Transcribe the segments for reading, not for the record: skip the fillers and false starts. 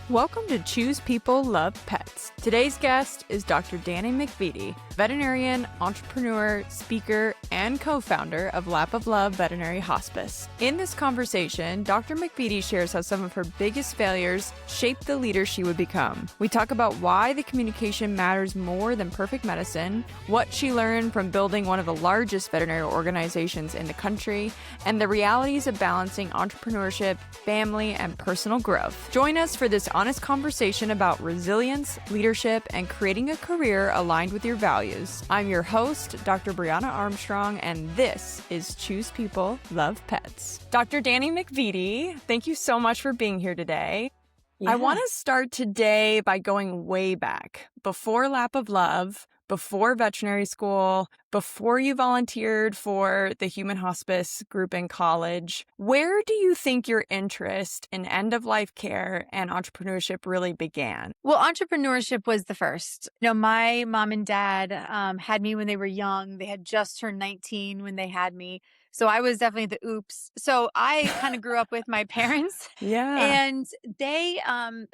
Welcome to Choose People, Love Pets. Today's guest is Dr. Dani McVety, veterinarian, entrepreneur, speaker, and co-founder of Lap of Love Veterinary Hospice. In this conversation, Dr. McVety shares how some of her biggest failures shaped the leader she would become. We talk about why the communication matters more than perfect medicine, what she learned from building one of the largest veterinary organizations in the country, and the realities of balancing entrepreneurship, family, and personal growth. Join us for this honest conversation about resilience, leadership, and creating a career aligned with your values. I'm your host, Dr. Brianna Armstrong, and this is Choose People, Love Pets. Dr. Dani McVety, thank you so much for being here today. Yeah. I want to start today by going way back, before Lap of Love, before veterinary school, before you volunteered for the human hospice group in college. Where do you think your interest in end-of-life care and entrepreneurship really began? Well, entrepreneurship was the first. My mom and dad had me when they were young. They had just turned 19 when they had me. So I was definitely the oops. So I kind of grew up with my parents. Yeah. And they,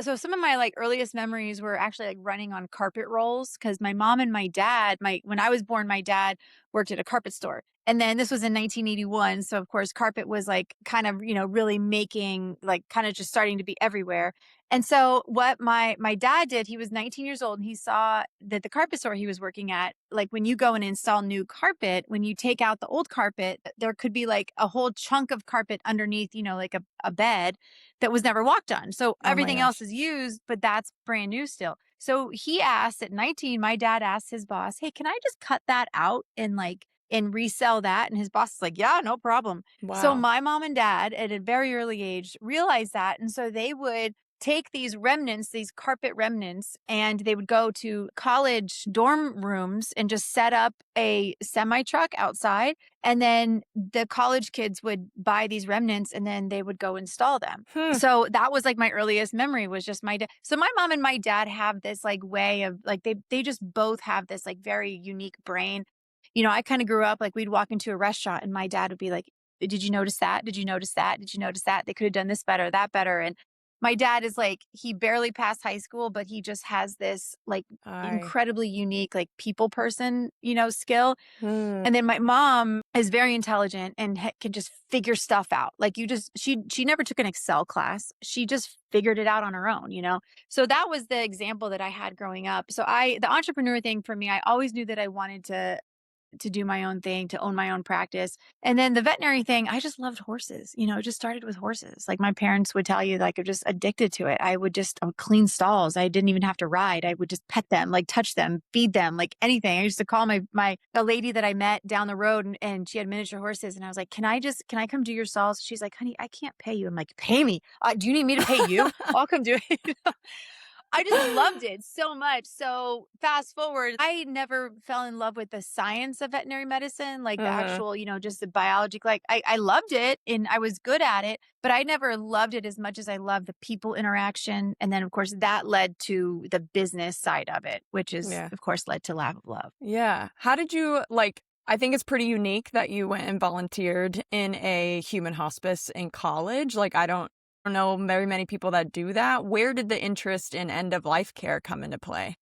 so some of my earliest memories were actually running on carpet rolls because my mom and my dad, when I was born, my dad worked at a carpet store. And then this was in 1981. So of course, carpet was kind of, really making kind of just starting to be everywhere. And so what my dad did, he was 19 years old and he saw that the carpet store he was working at, when you go and install new carpet, when you take out the old carpet, there could be a whole chunk of carpet underneath, a bed that was never walked on. So everything else is used, but that's brand new still. So he asked at 19, my dad asked his boss, hey, can I just cut that out and resell that? And his boss is like, yeah, no problem. Wow. So my mom and dad at a very early age realized that. And so they would take these remnants, these carpet remnants, and they would go to college dorm rooms and just set up a semi truck outside. And then the college kids would buy these remnants and then they would go install them. So that was my earliest memory was just my dad. So my mom and my dad have this way of they just both have this very unique brain. I kind of grew up we'd walk into a restaurant and my dad would be like, did you notice that? Did you notice that? Did you notice that? They could have done this better, that better. And my dad is he barely passed high school, but he just has this incredibly unique people person, skill. And then my mom is very intelligent and can just figure stuff out. She never took an Excel class. She just figured it out on her own, So that was the example that I had growing up. So the entrepreneur thing for me, I always knew that I wanted to do my own thing, to own my own practice. And then the veterinary thing, I just loved horses. It just started with horses. My parents would tell you, I'm just addicted to it. I would clean stalls. I didn't even have to ride. I would just pet them, touch them, feed them, anything. I used to call a lady that I met down the road and she had miniature horses. And I was like, can I come do your stalls? She's like, honey, I can't pay you. I'm like, pay me. Do you need me to pay you? I'll come do it. I just loved it so much. So fast forward, I never fell in love with the science of veterinary medicine, the actual, just the biology. I loved it and I was good at it, but I never loved it as much as I loved the people interaction. And then of course that led to the business side of it, which is of course led to Lap of Love. Yeah. How did you I think it's pretty unique that you went and volunteered in a human hospice in college. I don't know very many people that do that. Where did the interest in end-of-life care come into play?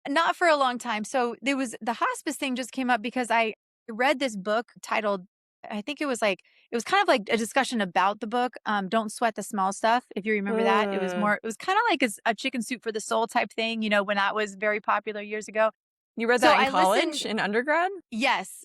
Not for a long time. So there was the hospice thing just came up because I read this book titled, I think it was kind of a discussion about the book, Don't Sweat the Small Stuff. If you remember that, it was kind of a chicken soup for the soul type thing, when that was very popular years ago. You read that in college, in undergrad? Yes,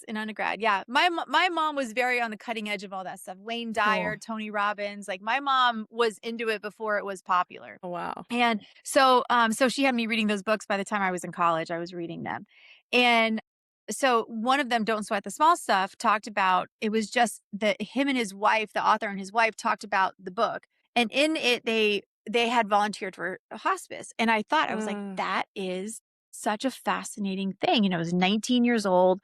in undergrad. Yeah. My mom was very on the cutting edge of all that stuff. Wayne Dyer, Tony Robbins. My mom was into it before it was popular. Oh, wow. And so she had me reading those books by the time I was in college. I was reading them. And so one of them, Don't Sweat the Small Stuff, talked about, it was just that him and his wife, the author and his wife talked about the book. And in it, they had volunteered for a hospice. And I thought, I was like, that is such a fascinating thing. I was 19 years old.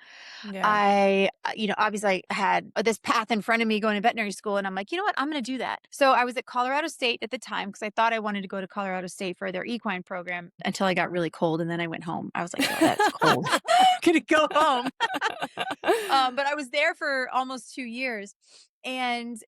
Yeah. I, obviously I had this path in front of me going to veterinary school. And I'm like, you know what? I'm going to do that. So I was at Colorado State at the time because I thought I wanted to go to Colorado State for their equine program until I got really cold. And then I went home. I was like, oh, that's cold. I'm going to go home. But I was there for almost 2 years. And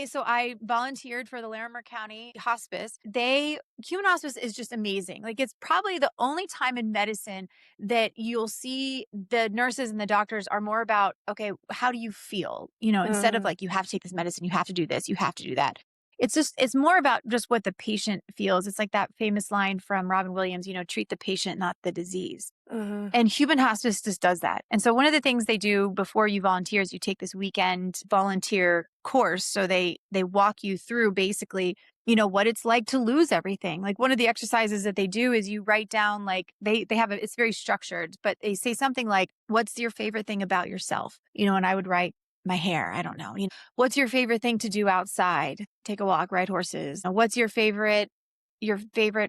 so I volunteered for the Larimer County Hospice. Human hospice is just amazing. Like, it's probably the only time in medicine that you'll see the nurses and the doctors are more about, okay, how do you feel? Instead of like, you have to take this medicine, you have to do this, you have to do that. It's more about just what the patient feels. It's like that famous line from Robin Williams, treat the patient, not the disease. And human hospice just does that. And so one of the things they do before you volunteer is you take this weekend volunteer course. So they walk you through basically, what it's like to lose everything. Like, one of the exercises that they do is you write down, like, they have it's very structured, but they say something like, what's your favorite thing about yourself? And I would write, my hair. I don't know. What's your favorite thing to do outside? Take a walk, ride horses. What's your favorite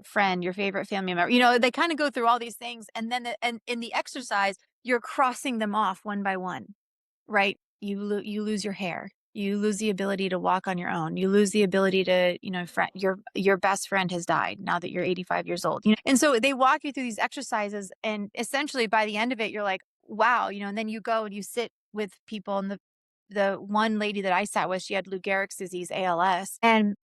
friend, your favorite family member? They kind of go through all these things. And then and in the exercise, you're crossing them off one by one, right? You lose your hair. You lose the ability to walk on your own. You lose the ability to, your best friend has died now that you're 85 years old. And so they walk you through these exercises. And essentially by the end of it, you're like, wow, and then you go and you sit with people. And the one lady that I sat with, she had Lou Gehrig's disease, ALS. And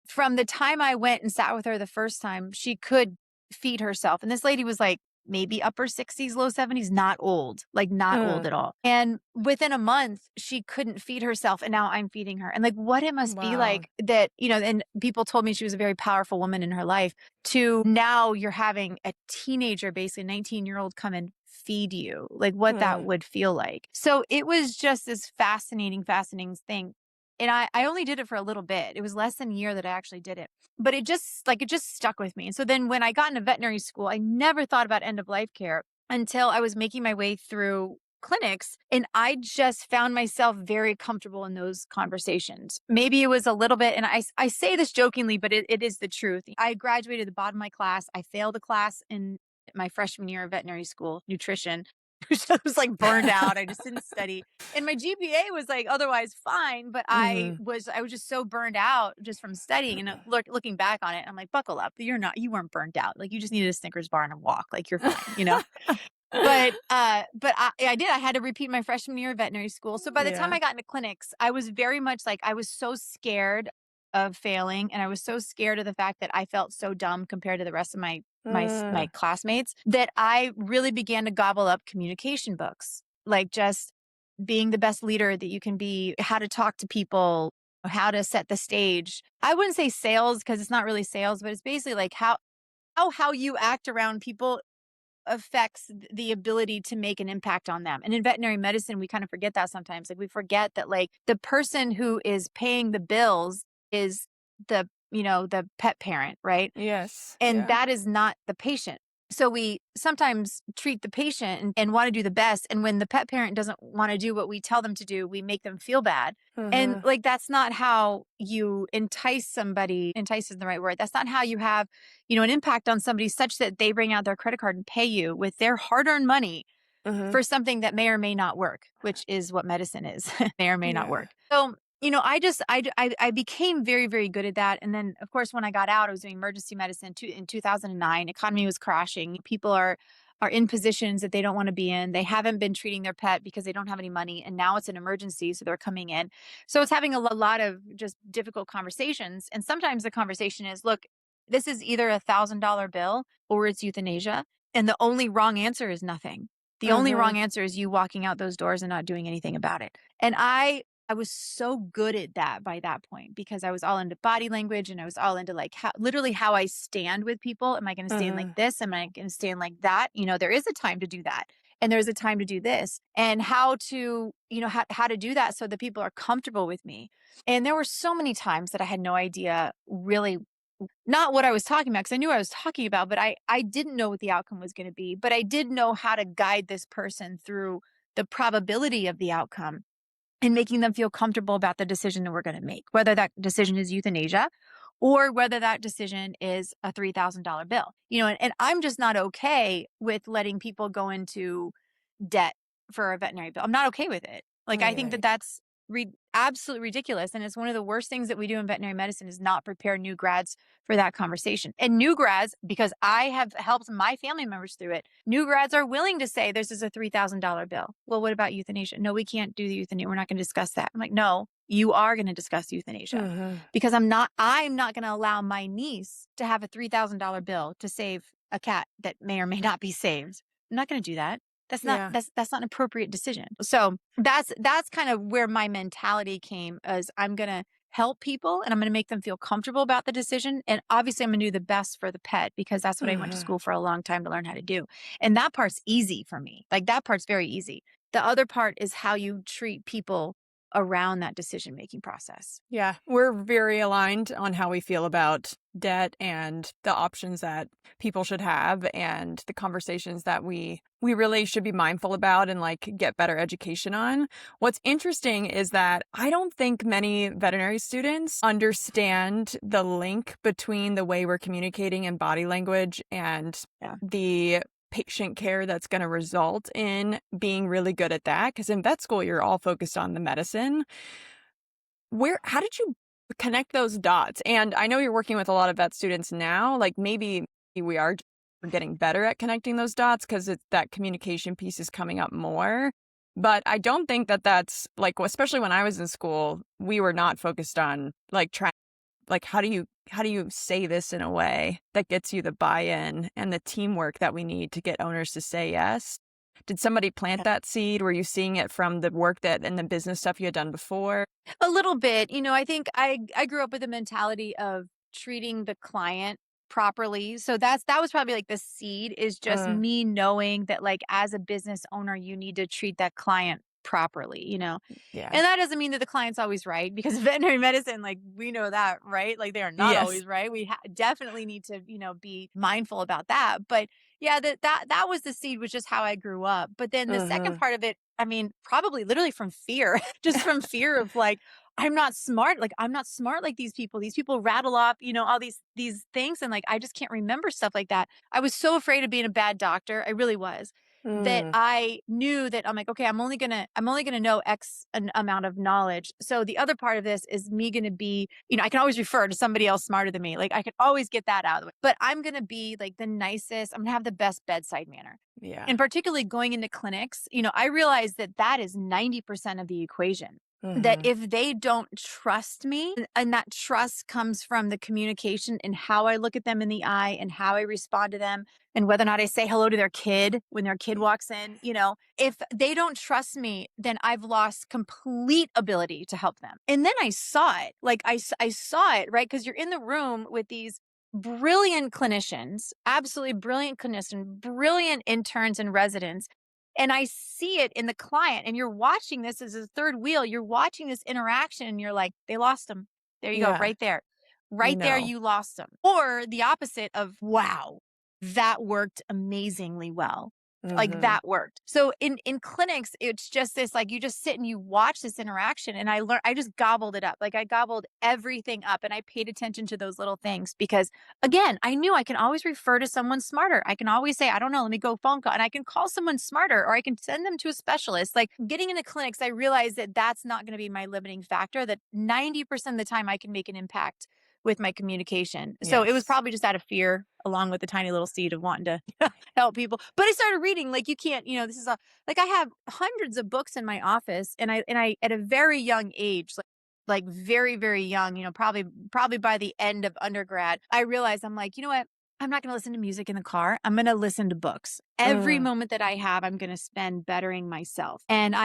from the time I went and sat with her the first time, she could feed herself. And this lady was like maybe upper 60s, low 70s, not old, like not old at all. And within a month, she couldn't feed herself. And now I'm feeding her. And like, what it must be like that, and people told me she was a very powerful woman in her life, to now you're having a teenager, basically a 19-year-old, come and feed you, like what that would feel like. So it was just this fascinating thing. And I only did it for a little bit. It was less than a year that I actually did it. But it just stuck with me. And so then when I got into veterinary school, I never thought about end of life care until I was making my way through clinics. And I just found myself very comfortable in those conversations. Maybe it was a little bit, and I say this jokingly, but it is the truth. I graduated at the bottom of my class. I failed a class in my freshman year of veterinary school, nutrition. I was like burned out. I just didn't study. And my GPA was like otherwise fine, but I was just so burned out just from studying. And looking back on it, I'm like, buckle up. You weren't burned out. Like, you just needed a Snickers bar and a walk. Like, you're fine, But I did. I had to repeat my freshman year of veterinary school. So by the time I got into clinics, I was very much like, I was so scared of failing. And I was so scared of the fact that I felt so dumb compared to the rest of my classmates, that I really began to gobble up communication books, like just being the best leader that you can be, how to talk to people, how to set the stage. I wouldn't say sales, because it's not really sales, but it's basically like how you act around people affects the ability to make an impact on them. And in veterinary medicine, we kind of forget that sometimes. Like, we forget that like the person who is paying the bills is the pet parent, right? Yes. And that is not the patient. So we sometimes treat the patient and want to do the best. And when the pet parent doesn't want to do what we tell them to do, we make them feel bad. And like, that's not how you entice somebody. Entice is the right word. That's not how you have, an impact on somebody such that they bring out their credit card and pay you with their hard-earned money for something that may or may not work, which is what medicine is, may or may not work. So I became very, very good at that. And then, of course, when I got out, I was doing emergency medicine in 2009. Economy was crashing. People are in positions that they don't want to be in. They haven't been treating their pet because they don't have any money. And now it's an emergency, so they're coming in. So it's having a lot of just difficult conversations. And sometimes the conversation is, look, this is either $1,000 bill or it's euthanasia. And the only wrong answer is nothing. The only wrong answer is you walking out those doors and not doing anything about it. And I was so good at that by that point, because I was all into body language, and I was all into like how I stand with people. Am I going to stand like this? Am I going to stand like that? There is a time to do that, and there's a time to do this, and how to, how to do that so that people are comfortable with me. And there were so many times that I had no idea really not what I was talking about, because I knew what I was talking about, but I didn't know what the outcome was going to be. But I did know how to guide this person through the probability of the outcome and making them feel comfortable about the decision that we're going to make, whether that decision is euthanasia or whether that decision is a $3,000 bill. And I'm just not okay with letting people go into debt for a veterinary bill. I'm not okay with it. Like, I think that that's absolutely ridiculous. And it's one of the worst things that we do in veterinary medicine is not prepare new grads for that conversation. And new grads, because I have helped my family members through it, new grads are willing to say, this is a $3,000 bill. Well, what about euthanasia? No, we can't do the euthanasia. We're not going to discuss that. I'm like, no, you are going to discuss euthanasia because I'm not going to allow my niece to have a $3,000 bill to save a cat that may or may not be saved. I'm not going to do that. That's not that's not an appropriate decision. So that's kind of where my mentality came, as I'm going to help people and I'm going to make them feel comfortable about the decision. And obviously I'm going to do the best for the pet because that's what I went to school for a long time to learn how to do. And that part's easy for me. Like that part's very easy. The other part is how you treat people around that decision-making process. Yeah, we're very aligned on how we feel about debt and the options that people should have and the conversations that we really should be mindful about and like get better education on. What's interesting is that I don't think many veterinary students understand the link between the way we're communicating and body language and the patient care that's going to result in being really good at that. Because in vet school, you're all focused on the medicine. How did you connect those dots? And I know you're working with a lot of vet students now. Like maybe we're getting better at connecting those dots because that communication piece is coming up more. But I don't think that's like, especially when I was in school, we were not focused on like trying, like how do you say this in a way that gets you the buy-in and the teamwork that we need to get owners to say yes? Did somebody plant that seed? Were you seeing it from the work and the business stuff you had done before? A little bit. I think I grew up with the mentality of treating the client properly. So that was probably like the seed, is just me knowing that like as a business owner, you need to treat that client properly, Yeah. And that doesn't mean that the client's always right, because veterinary medicine, like we know that, right? Like they are not always right. We definitely need to, be mindful about that. But yeah, that was the seed, was just how I grew up. But then the second part of it, I mean, probably literally from fear, just from fear of like, I'm not smart. Like I'm not smart like these people. These people rattle off, all these things. And like, I just can't remember stuff like that. I was so afraid of being a bad doctor. I really was. That I knew that I'm like, okay, I'm only gonna know X an amount of knowledge. So the other part of this is me gonna be, I can always refer to somebody else smarter than me. Like I could always get that out of the way. But I'm gonna be like the nicest. I'm gonna have the best bedside manner. Yeah. And particularly going into clinics, I realized that is 90% of the equation. That if they don't trust me, and that trust comes from the communication and how I look at them in the eye and how I respond to them and whether or not I say hello to their kid when their kid walks in, if they don't trust me, then I've lost complete ability to help them. And then I saw it, like I saw it, right? Because you're in the room with these brilliant clinicians, absolutely brilliant clinicians, brilliant interns and residents. And I see it in the client, and you're watching this as a third wheel. You're watching this interaction and you're like, they lost him. There you go. Right there. Right there. You lost them. Or the opposite of, wow, that worked amazingly well. Like that worked. So in clinics, it's just this, like, you just sit and you watch this interaction, and I just gobbled it up. Like I gobbled everything up, and I paid attention to those little things because, again, I knew I can always refer to someone smarter. I can always say, I don't know, let me go phone call, and I can call someone smarter, or I can send them to a specialist. Like getting into clinics, I realized that that's not going to be my limiting factor, that 90% of the time I can make an impact with my communication. So it was probably just out of fear, along with the tiny little seed of wanting to help people. But I started reading, like, you can't, this is like I have hundreds of books in my office, and I at a very young age, like very, very young, probably by the end of undergrad, I realized, I'm like, you know what? I'm not going to listen to music in the car. I'm going to listen to books. Every moment that I have, I'm going to spend bettering myself. And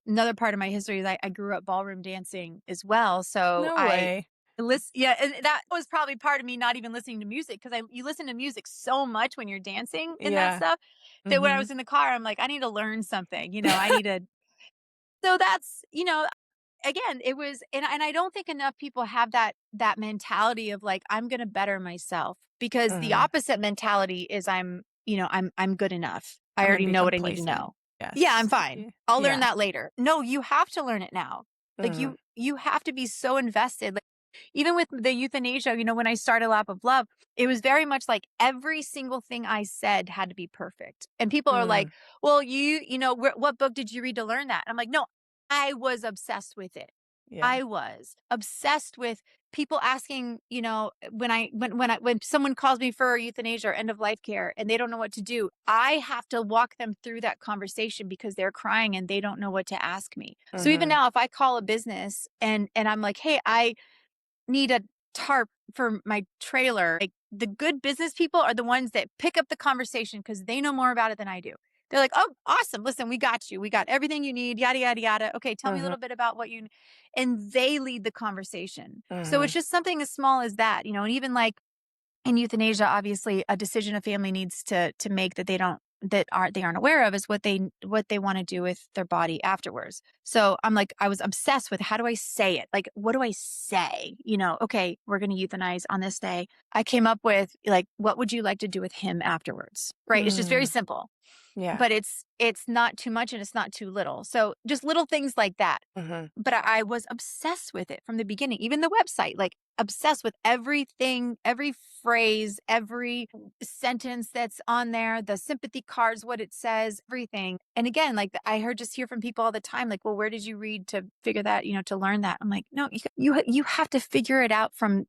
another part of my history is I grew up ballroom dancing as well. So No way. and that was probably part of me not even listening to music, because you listen to music so much when you're dancing and that stuff, that when I was in the car, I'm like, I need to learn something, I need to. So that's, again, it was, and I don't think enough people have that mentality of like, I'm going to better myself, because the opposite mentality is I'm good enough. I already know what I need to know. Yes. Yeah, I'm fine. I'll learn that later. No, you have to learn it now. Like you have to be so invested. Like, even with the euthanasia, when I started Lap of Love, it was very much like every single thing I said had to be perfect. And people are like, well, what book did you read to learn that? I'm like, no, I was obsessed with it. Yeah. I was obsessed with people asking, when someone calls me for euthanasia or end of life care and they don't know what to do, I have to walk them through that conversation because they're crying and they don't know what to ask me. So even Mm-hmm. now, if I call a business and I'm like, hey, I need a tarp for my trailer. Like the good business people are the ones that pick up the conversation because they know more about it than I do. They're like, oh, awesome. Listen, we got you. We got everything you need, yada, yada, yada. Okay, tell me a Mm-hmm. little bit about what you, and they lead the conversation. So Mm-hmm. it's just something as small as that, and even like in euthanasia, obviously a decision a family needs to make that they aren't aware of is what they want to do with their body afterwards. So I'm like, I was obsessed with how do I say it? Like, what do I say? Okay, we're going to euthanize on this day. I came up with like, what would you like to do with him afterwards? Right. It's just very Mm. simple, Yeah. but it's not too much and it's not too little. So just little things like that. Mm-hmm. But I was obsessed with it from the beginning, even the website, like obsessed with everything, every phrase, every sentence that's on there, the sympathy cards, what it says, everything. And again, like I just hear from people all the time, like, well, where did you read to figure that, to learn that? I'm like, no, you have to figure it out from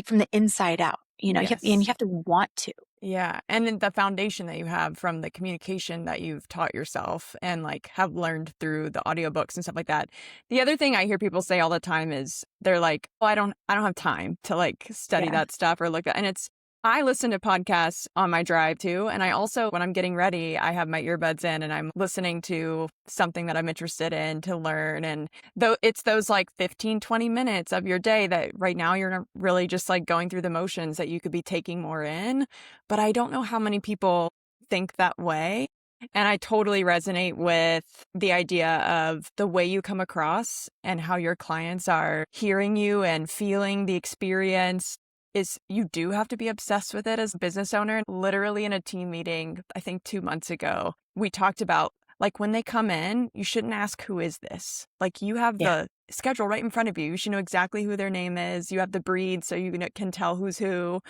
from the inside out, and you Yes. have to want to. Yeah. And then the foundation that you have from the communication that you've taught yourself and like have learned through the audiobooks and stuff like that. The other thing I hear people say all the time is they're like, oh, I don't have time to like study Yeah. that stuff or look at, and I listen to podcasts on my drive too. And I also, when I'm getting ready, I have my earbuds in and I'm listening to something that I'm interested in to learn. And though it's those like 15, 20 minutes of your day that right now you're not really just like going through the motions that you could be taking more in. But I don't know how many people think that way. And I totally resonate with the idea of the way you come across and how your clients are hearing you and feeling the experience is you do have to be obsessed with it as a business owner. Literally in a team meeting, I think 2 months ago, we talked about like when they come in, you shouldn't ask, who is this? Like you have Yeah. the schedule right in front of you. You should know exactly who their name is. You have the breed so you can tell who's who.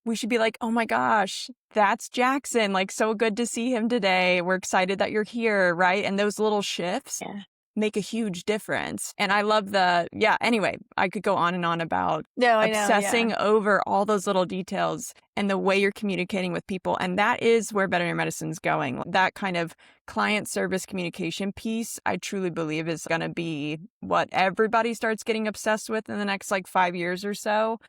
We should be like, oh my gosh, that's Jackson. Like, so good to see him today. We're excited that you're here, right? And those little shifts Yeah. make a huge difference. And I love anyway, I could go on and on about No, I know. Yeah. obsessing over all those little details and the way you're communicating with people. And that is where veterinary medicine's going. That kind of client service communication piece, I truly believe is going to be what everybody starts getting obsessed with in the next like 5 years or so.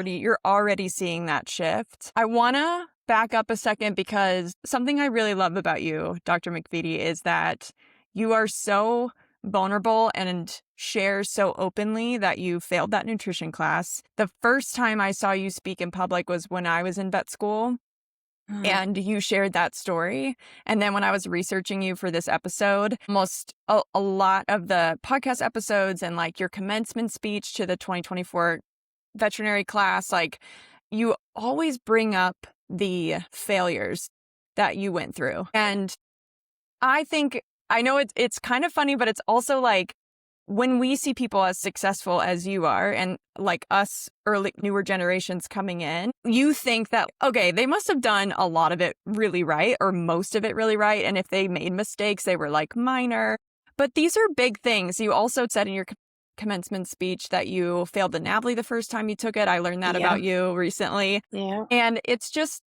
You're already seeing that shift. I want to back up a second because something I really love about you, Dr. McVety, is that you are so vulnerable and share so openly that you failed that nutrition class. The first time I saw you speak in public was when I was in vet school. And you shared that story. And then when I was researching you for this episode, almost a lot of the podcast episodes and like your commencement speech to the 2024 veterinary class, like you always bring up the failures that you went through. And I know it's kind of funny, but it's also like when we see people as successful as you are and like us early newer generations coming in, you think that, okay, they must have done a lot of it really right or most of it really right. And if they made mistakes, they were like minor. But these are big things. You also said in your commencement speech that you failed the NAVLE the first time you took it. I learned that Yeah. about you recently. Yeah. And it's just,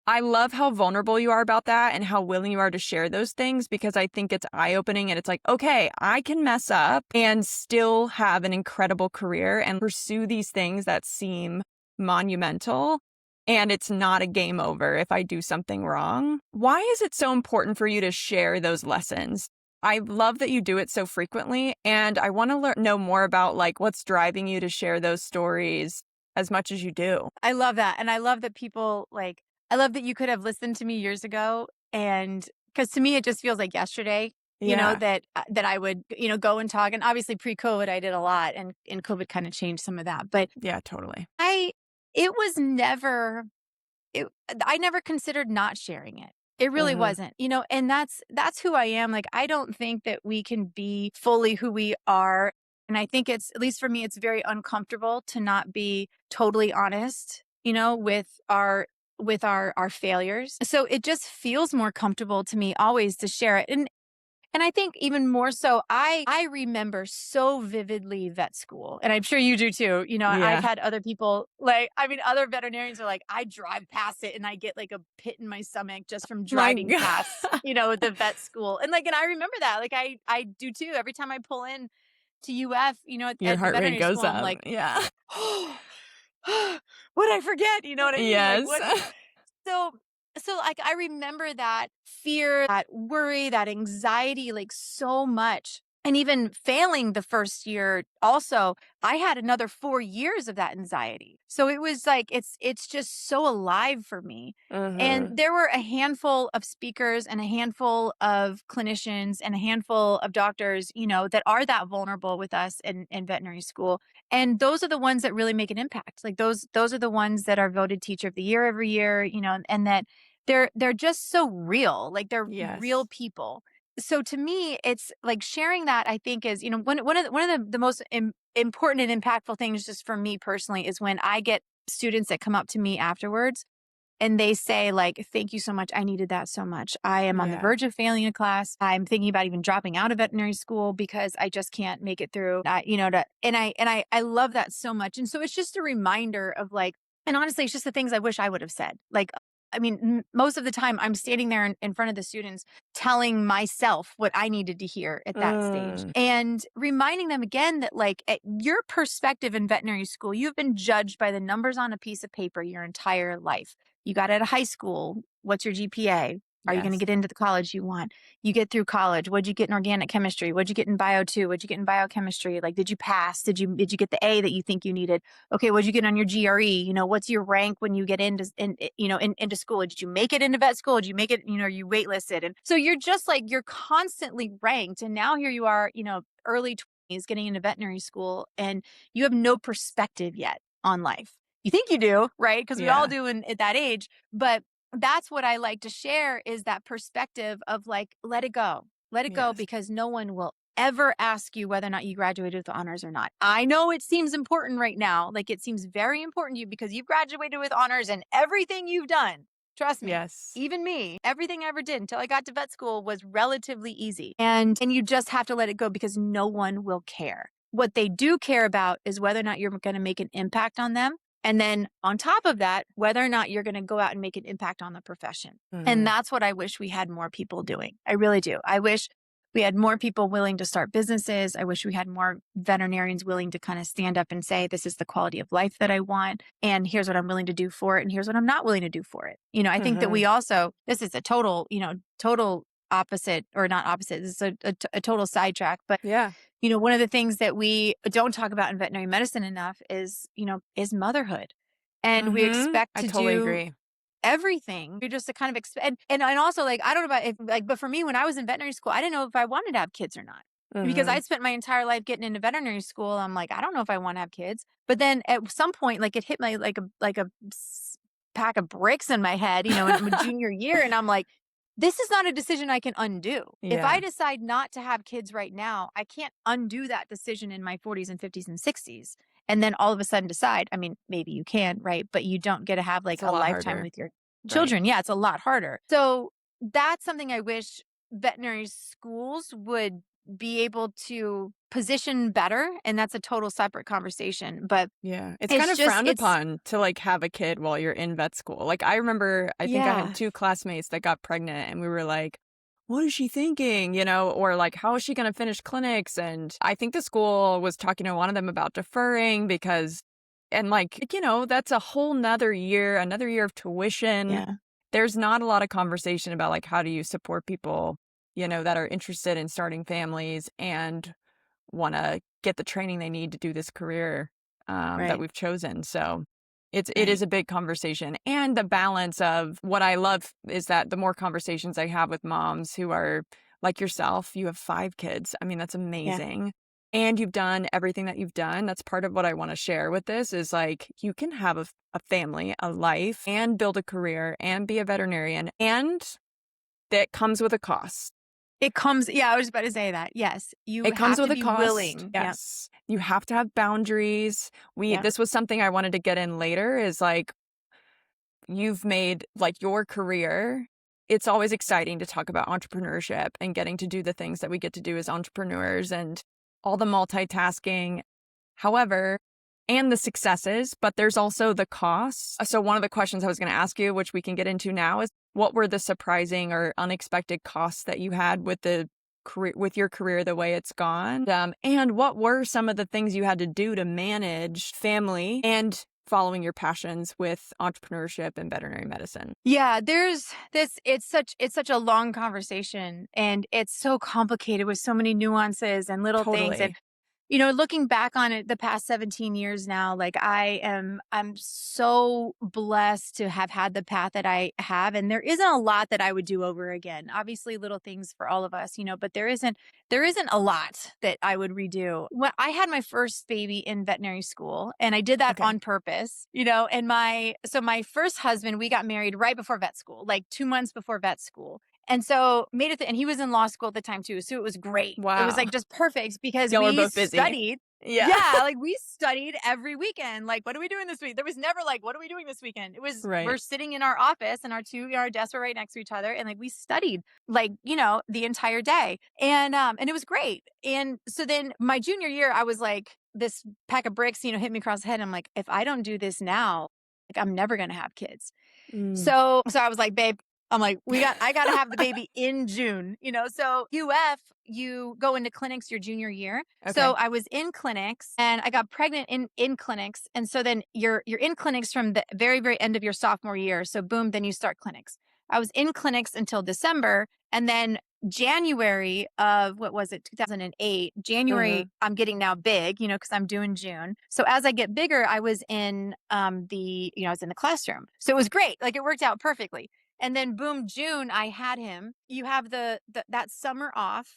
I love how vulnerable you are about that and how willing you are to share those things because I think it's eye-opening and it's like, okay, I can mess up and still have an incredible career and pursue these things that seem monumental. And it's not a game over if I do something wrong. Why is it so important for you to share those lessons? I love that you do it so frequently. And I want to know more about like what's driving you to share those stories as much as you do. I love that. And I love that I love that you could have listened to me years ago. And because to me, it just feels like yesterday, Yeah. that I would, go and talk. And obviously pre-COVID, I did a lot and COVID kind of changed some of that. But Yeah, totally. it was never, I never considered not sharing it. It really wasn't, and that's who I am. Like, I don't think that we can be fully who we are. And I think it's, at least for me, it's very uncomfortable to not be totally honest, with our failures. So it just feels more comfortable to me always to share it. And I think even more so, I remember so vividly vet school, and I'm sure you do too. I've Yeah. had other people like, I mean, other veterinarians are like, I drive past it and I get like a pit in my stomach just from My driving God. past, the vet school. And like, and I remember that. Like I do too. Every time I pull in to UF, Your at the heart rate veterinary goes school, I'm up. like, Yeah. oh, what did I forget? You know what I mean? Like Yes. what? So like I remember that fear, that worry, that anxiety like so much. And even failing the first year also, I had another 4 years of that anxiety. So it was like it's just so alive for me. And Mhm. there were a handful of speakers and a handful of clinicians and a handful of doctors, that are that vulnerable with us in veterinary school. And those are the ones that really make an impact. Like those are the ones that are voted teacher of the year every year, and that they're just so real. Like they're real Yes. people. So to me, it's like sharing that, I think, is, one of the most important and impactful things just for me personally is when I get students that come up to me afterwards and they say like, thank you so much. I needed that so much. I am on the Yeah. verge of failing a class. I'm thinking about even dropping out of veterinary school because I just can't make it through. I love that so much. And so it's just a reminder of like, and honestly, it's just the things I wish I would have said. Like, I mean, most of the time I'm standing there in front of the students telling myself what I needed to hear at that stage Mm. and reminding them again that like at your perspective in veterinary school, you've been judged by the numbers on a piece of paper your entire life. You got out of high school. What's your GPA? Are you going to Yes. get into the college you want? You get through college. What'd you get in organic chemistry? What'd you get in bio 2? What'd you get in biochemistry? Like, did you pass? Did you get the A that you think you needed? Okay, what'd you get on your GRE? What's your rank when you get into school? Did you make it into vet school? Did you make it, are you waitlisted? And so you're just like, you're constantly ranked. And now here you are, early 20s getting into veterinary school and you have no perspective yet on life. You think you do, right? Because we all Yeah. do at that age. But that's what I like to share is that perspective of like, let it go. Let it go Yes. because no one will ever ask you whether or not you graduated with honors or not. I know it seems important right now. Like it seems very important to you because you've graduated with honors and everything you've done. Trust me. Yes. Even me, everything I ever did until I got to vet school was relatively easy. And you just have to let it go because no one will care. What they do care about is whether or not you're going to make an impact on them. And then on top of that, whether or not you're going to go out and make an impact on the profession. And Mhm. that's what I wish we had more people doing. I really do. I wish we had more people willing to start businesses. I wish we had more veterinarians willing to kind of stand up and say, this is the quality of life that I want. And here's what I'm willing to do for it. And here's what I'm not willing to do for it. I think that we Mhm. also, this is a total opposite or not opposite. This is a total sidetrack. But Yeah. one of the things that we don't talk about in veterinary medicine enough is motherhood. And we Mhm. expect I to totally do agree. everything. You're just to kind of expect, and also like, I don't know about if like, but for me, when I was in veterinary school, I didn't know if I wanted to have kids or not because Mhm. I'd spent my entire life getting into veterinary school. I'm like, I don't know if I want to have kids. But then at some point, like it hit my, pack of bricks in my head, in my junior year. And I'm like, this is not a decision I can undo. If I Yeah. decide not to have kids right now, I can't undo that decision in my 40s and 50s and 60s. And then all of a sudden decide, I mean, maybe you can, right? But you don't get to have like It's a a lot lifetime harder. with your Right. children. Yeah, it's a lot harder. So that's something I wish veterinary schools would be able to position better. And that's a total separate conversation. But Yeah. It's kind it's of just, frowned it's, upon to like have a kid while you're in vet school. Like I remember, I think I had yeah, 2 classmates that got pregnant and we were like, what is she thinking? Or like, how is she going to finish clinics? And I think the school was talking to one of them about deferring because, and like, that's a whole another year of tuition. yeah, There's not a lot of conversation about like, how do you support people, that are interested in starting families and want to get the training they need to do this career that right, we've chosen. So it right. is a big conversation. And the balance of what I love is that the more conversations I have with moms who are like yourself, you have 5 kids. I mean, that's Yeah, amazing. And you've done everything that you've done. That's part of what I want to share with this is like you can have a family, a life, and build a career and be a veterinarian. And that comes with a cost. it comes. Yeah, I was about to say that. Yes, you It comes have to with a be cost. willing. Yep, Yes. You have to have boundaries. yep, This was something I wanted to get in later is like you've made like your career it's always exciting to talk about entrepreneurship and getting to do the things that we get to do as entrepreneurs and all the multitasking. However, and the successes, but there's also the costs. So one of the questions I was going to ask you, which we can get into now, is what were the surprising or unexpected costs that you had with your career, the way it's gone? And what were some of the things you had to do to manage family and following your passions with entrepreneurship and veterinary medicine? Yeah, there's this, it's such a long conversation, and it's so complicated with so many nuances and little things. And Totally. looking back on it the past 17 years now, like I'm so blessed to have had the path that I have. And there isn't a lot that I would do over again. Obviously little things for all of us, but there isn't a lot that I would redo. When I had my first baby in veterinary school, and I did that Okay. on purpose, and my first husband, we got married right before vet school, like 2 months before vet school. And so made it, and he was in law school at the time too. So it was great. It was Wow. like just perfect because Y'all were we both busy. studied. Yeah. Yeah, like we studied every weekend. Like, what are we doing this week? There was never like, what are we doing this weekend? It was, Right. we're sitting in our office and our desks were right next to each other. And like, we studied like, the entire day. And it was great. And so then my junior year, I was like, this pack of bricks, hit me across the head. I'm like, if I don't do this now, like I'm never going to have kids. So I was like, babe, I'm like, I got to have the baby in June, so you go into clinics your junior year. Okay. So I was in clinics and I got pregnant in clinics. And so then you're in clinics from the very, very end of your sophomore year. So boom, then you start clinics. I was in clinics until December, and then January of, what was it, 2008, January, I'm getting now big, because I'm doing June. So as I get bigger, I was in I was in the classroom. So it was great. Like it worked out perfectly. And then boom, June, I had him. You have that summer off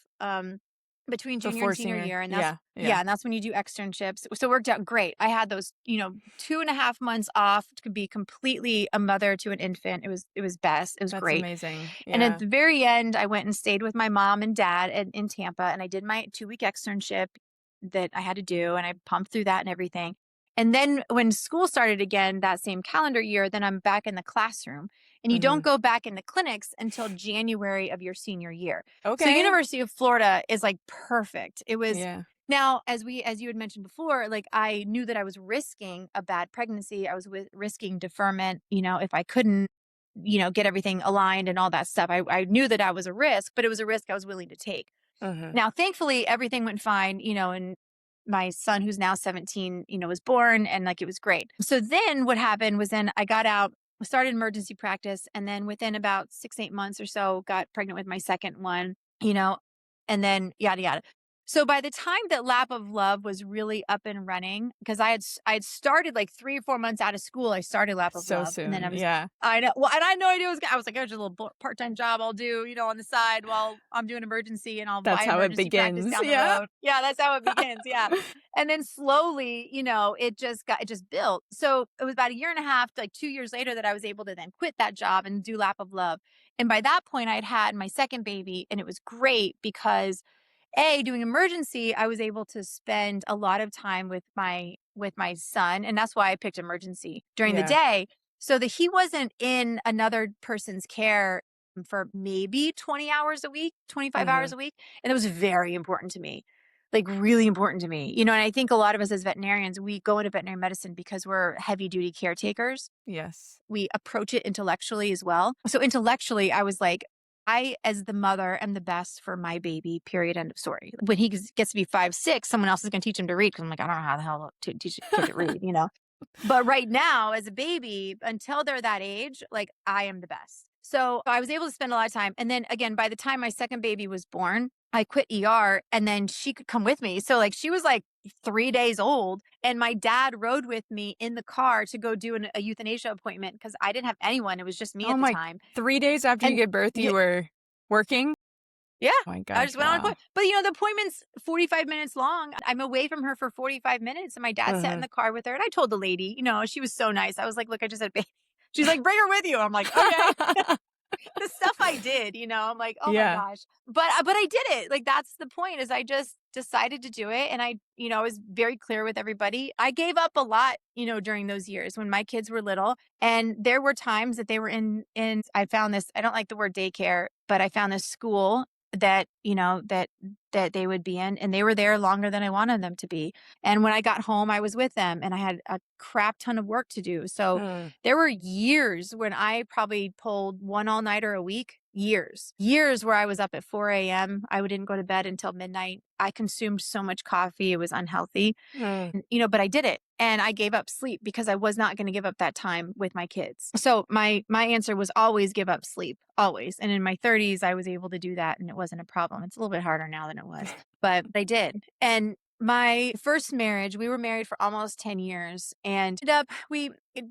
between junior and senior year. And that's, yeah, and that's when you do externships. So it worked out great. I had those, 2.5 months off to be completely a mother to an infant. It was best. It was great. That's amazing. Yeah. And at the very end, I went and stayed with my mom and dad in Tampa, and I did my 2-week externship that I had to do, and I pumped through that and everything. And then when school started again that same calendar year, then I'm back in the classroom. And you don't go back into clinics until January of your senior year. Okay. So University of Florida is like perfect. It was. Yeah. Now, as you had mentioned before, like I knew that I was risking a bad pregnancy. I was risking deferment, if I couldn't, get everything aligned and all that stuff. I knew that I was a risk, but it was a risk I was willing to take. Now, thankfully, everything went fine, and my son, who's now 17, was born, and like it was great. So then what happened was then I got out, started emergency practice, and then within about 6-8 months or so, got pregnant with my second one, and then yada, yada. So by the time that Lap of Love was really up and running, because I had started like 3 or 4 months out of school, I started Lap of Love. Soon. And then I was, yeah. I know. Well, and I had no idea I was like, there's a little part-time job I'll do, on the side while I'm doing emergency, and I'll buy emergency practice down the road. Yeah, that's how it begins. Yeah. And then slowly, it just built. So it was about 1.5 years, like 2 years later, that I was able to then quit that job and do Lap of Love. And by that point, I had my second baby, and it was great because doing emergency, I was able to spend a lot of time with my son. And that's why I picked emergency during the day, so that he wasn't in another person's care for maybe 20 hours a week, 25 hours a week. And it was very important to me, like really important to me, and I think a lot of us as veterinarians, we go into veterinary medicine because we're heavy duty caretakers. Yes. We approach it intellectually as well. So intellectually, I was like, I, as the mother, am the best for my baby, period, end of story. When he gets to be 5, 6, someone else is going to teach him to read, because I'm like, I don't know how the hell to teach a kid to read, But right now, as a baby, until they're that age, like I am the best. So I was able to spend a lot of time. And then again, by the time my second baby was born, I quit ER, and then she could come with me. So like she was like 3 days old, and my dad rode with me in the car to go do a euthanasia appointment because I didn't have anyone. It was just me at the time. 3 days after you give birth, you were working? Yeah. Oh my gosh, I just went on an appointment. But the appointment's 45 minutes long. I'm away from her for 45 minutes, and my dad sat in the car with her, and I told the lady, she was so nice. I was like, look, I just had a baby. She's like, bring her with you. I'm like, okay. the stuff I did, I'm like, oh my Yeah. gosh. But I did it. Like that's the point is I just decided to do it. And I was very clear with everybody. I gave up a lot, during those years when my kids were little. And there were times that they were in I found this, I don't like the word daycare, but I found this school that, that they would be in, and they were there longer than I wanted them to be. And when I got home, I was with them and I had a crap ton of work to do. So Mm, there were years when I probably pulled one all-nighter a week, years where I was up at 4 a.m. I didn't go to bed until midnight. I consumed so much coffee. It was unhealthy, mm, but I did it and I gave up sleep because I was not going to give up that time with my kids. So my answer was always give up sleep, always. And in my 30s, I was able to do that and it wasn't a problem. It's a little bit harder now than it was, but I did. And my first marriage, we were married for almost 10 years and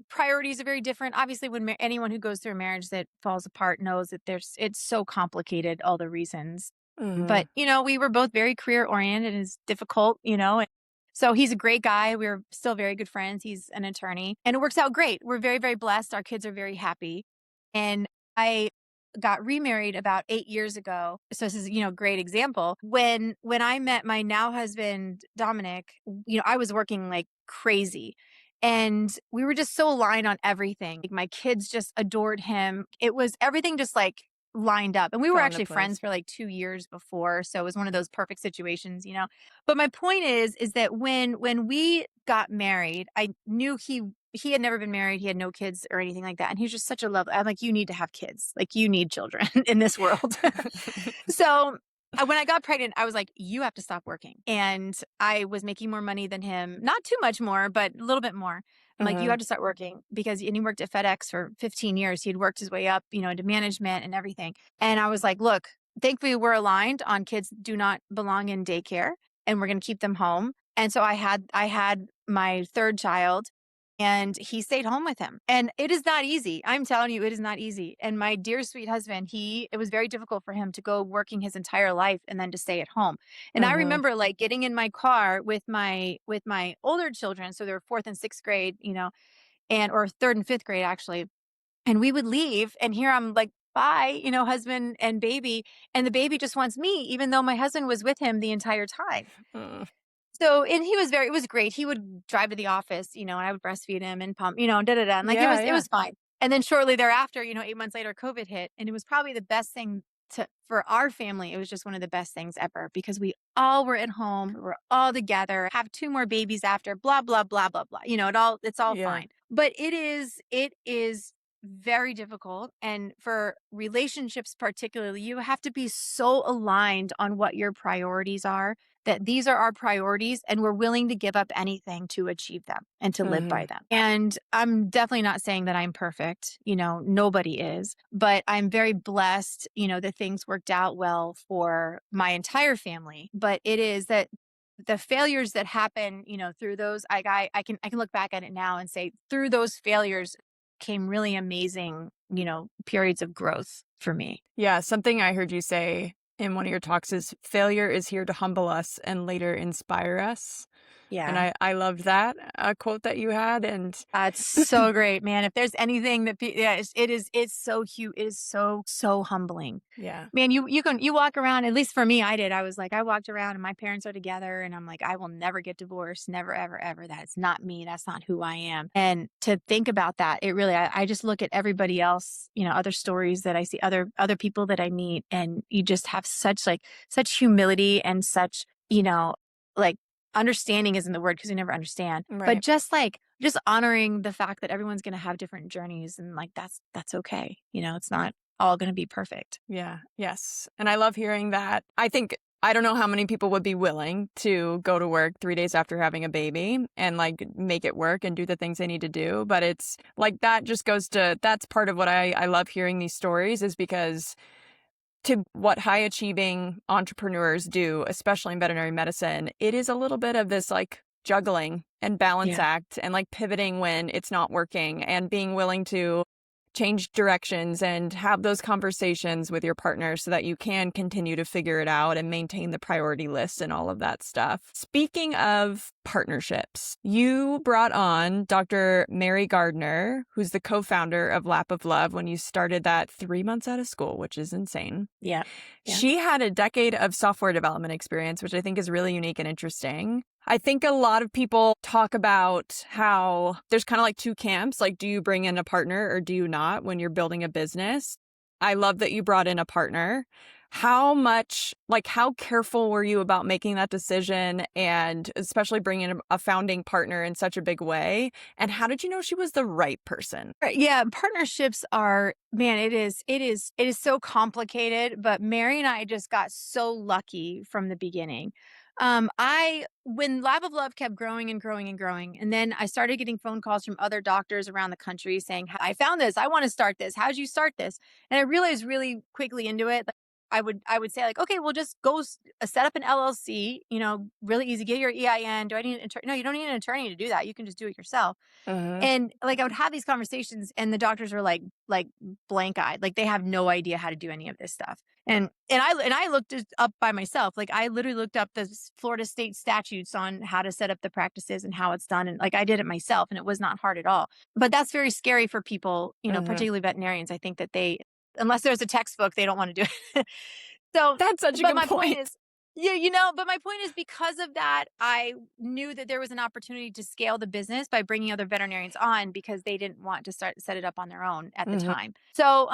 priorities are very different. Obviously, when anyone who goes through a marriage that falls apart knows that it's so complicated, all the reasons. mhm, But, we were both very career oriented. It's difficult, and so he's a great guy. We're still very good friends. He's an attorney and it works out great. We're very, very blessed. Our kids are very happy. And I got remarried about 8 years ago. So this is, a great example. When I met my now husband, Dominic, I was working like crazy. And we were just so aligned on everything. Like, my kids just adored him. It was everything just like lined up. And we were fell into actually friends place. for like 2 years before. So it was one of those perfect situations. But my point is that when we got married, I knew he had never been married. He had no kids or anything like that. And he was just such a love. I'm like, you need to have kids. Like you need children in this world. So when I got pregnant, I was like, you have to stop working. And I was making more money than him, not too much more, but a little bit more. I'm like, you Mhm, have to start working and he worked at FedEx for 15 years. He had worked his way up, into management and everything. And I was like, look, thankfully we're aligned on kids do not belong in daycare and we're going to keep them home. And so I had my third child and he stayed home with him. And it is not easy. I'm telling you, it is not easy. And my dear sweet husband, it was very difficult for him to go working his entire life and then to stay at home. And I mhm, remember like getting in my car with my older children, so they were fourth and sixth grade, and or third and fifth grade actually. And we would leave and here I'm like, bye, husband and baby. And the baby just wants me, even though my husband was with him the entire time. mm, So, and it was great. He would drive to the office, and I would breastfeed him and pump, da da da. And like yeah, it yeah, was fine. And then shortly thereafter, 8 months later, COVID hit. And it was probably the best thing for our family. It was just one of the best things ever because we all were at home, we were all together, have two more babies after, blah, blah, blah, blah, blah. It's all yeah, fine. But it is very difficult. And for relationships, particularly, you have to be so aligned on what your priorities are, that these are our priorities and we're willing to give up anything to achieve them and to live by mhm, them. And I'm definitely not saying that I'm perfect. Nobody is, but I'm very blessed, that things worked out well for my entire family. But it is that the failures that happen, through those, I can look back at it now and say through those failures came really amazing, periods of growth for me. yeah. Something I heard you say in one of your talks is failure is here to humble us and later inspire us. And Yeah. I loved that quote that you had. And It's so great, man. If there's anything that, yeah, it's so huge. It is so, so humbling. yeah, Man, you walk around, at least for me, I did. I was like, I walked around and my parents are together and I'm like, I will never get divorced. Never, ever, ever. That's not me. That's not who I am. And to think about that, it really, I just look at everybody else, other stories that I see, other people that I meet, and you just have such humility and such, like understanding isn't the word because you never understand, but right. just honoring the fact that everyone's going to have different journeys and like that's okay. It's not all going to be perfect. Yeah. Yes. And I love hearing that. I don't know how many people would be willing to go to work 3 days after having a baby and like make it work and do the things they need to do. But it's like that just goes to that's part of what I love hearing these stories is because to what high achieving entrepreneurs do, especially in veterinary medicine, it is a little bit of this like juggling and balance Yeah. act and like pivoting when it's not working and being willing to change directions and have those conversations with your partner so that you can continue to figure it out and maintain the priority list and all of that stuff. Speaking of partnerships, you brought on Dr. Mary Gardner, who's the co-founder of Lap of Love, when you started that 3 months out of school, which is insane. Yeah. She had a decade of software development experience, which I think is really unique and interesting. I think a lot of people talk about how there's kind of like two camps. Like, do you bring in a partner or do you not when you're building a business? I love that you brought in a partner. How careful were you about making that decision, and especially bringing in a founding partner in such a big way? And how did you know she was the right person? Yeah, partnerships are, man, it is so complicated, but Mary and I just got so lucky from the beginning. When Lab of Love kept growing and growing and growing, and then I started getting phone calls from other doctors around the country saying, I found this, I want to start this. How'd you start this? And I realized really quickly into it. I would say like, okay, well, just go set up an LLC, really easy, get your EIN. Do I need an attorney? No, you don't need an attorney to do that. You can just do it yourself. And like, I would have these conversations and the doctors were like blank eyed, like they have no idea how to do any of this stuff. And I looked it up by myself. Like I literally looked up the Florida state statutes on how to set up the practices and how it's done. And like, I did it myself and it was not hard at all, but that's very scary for people, particularly veterinarians. I think that unless there's a textbook, they don't want to do it. So that's such a good point. But my point is because of that, I knew that there was an opportunity to scale the business by bringing other veterinarians on because they didn't want to set it up on their own at the time. So,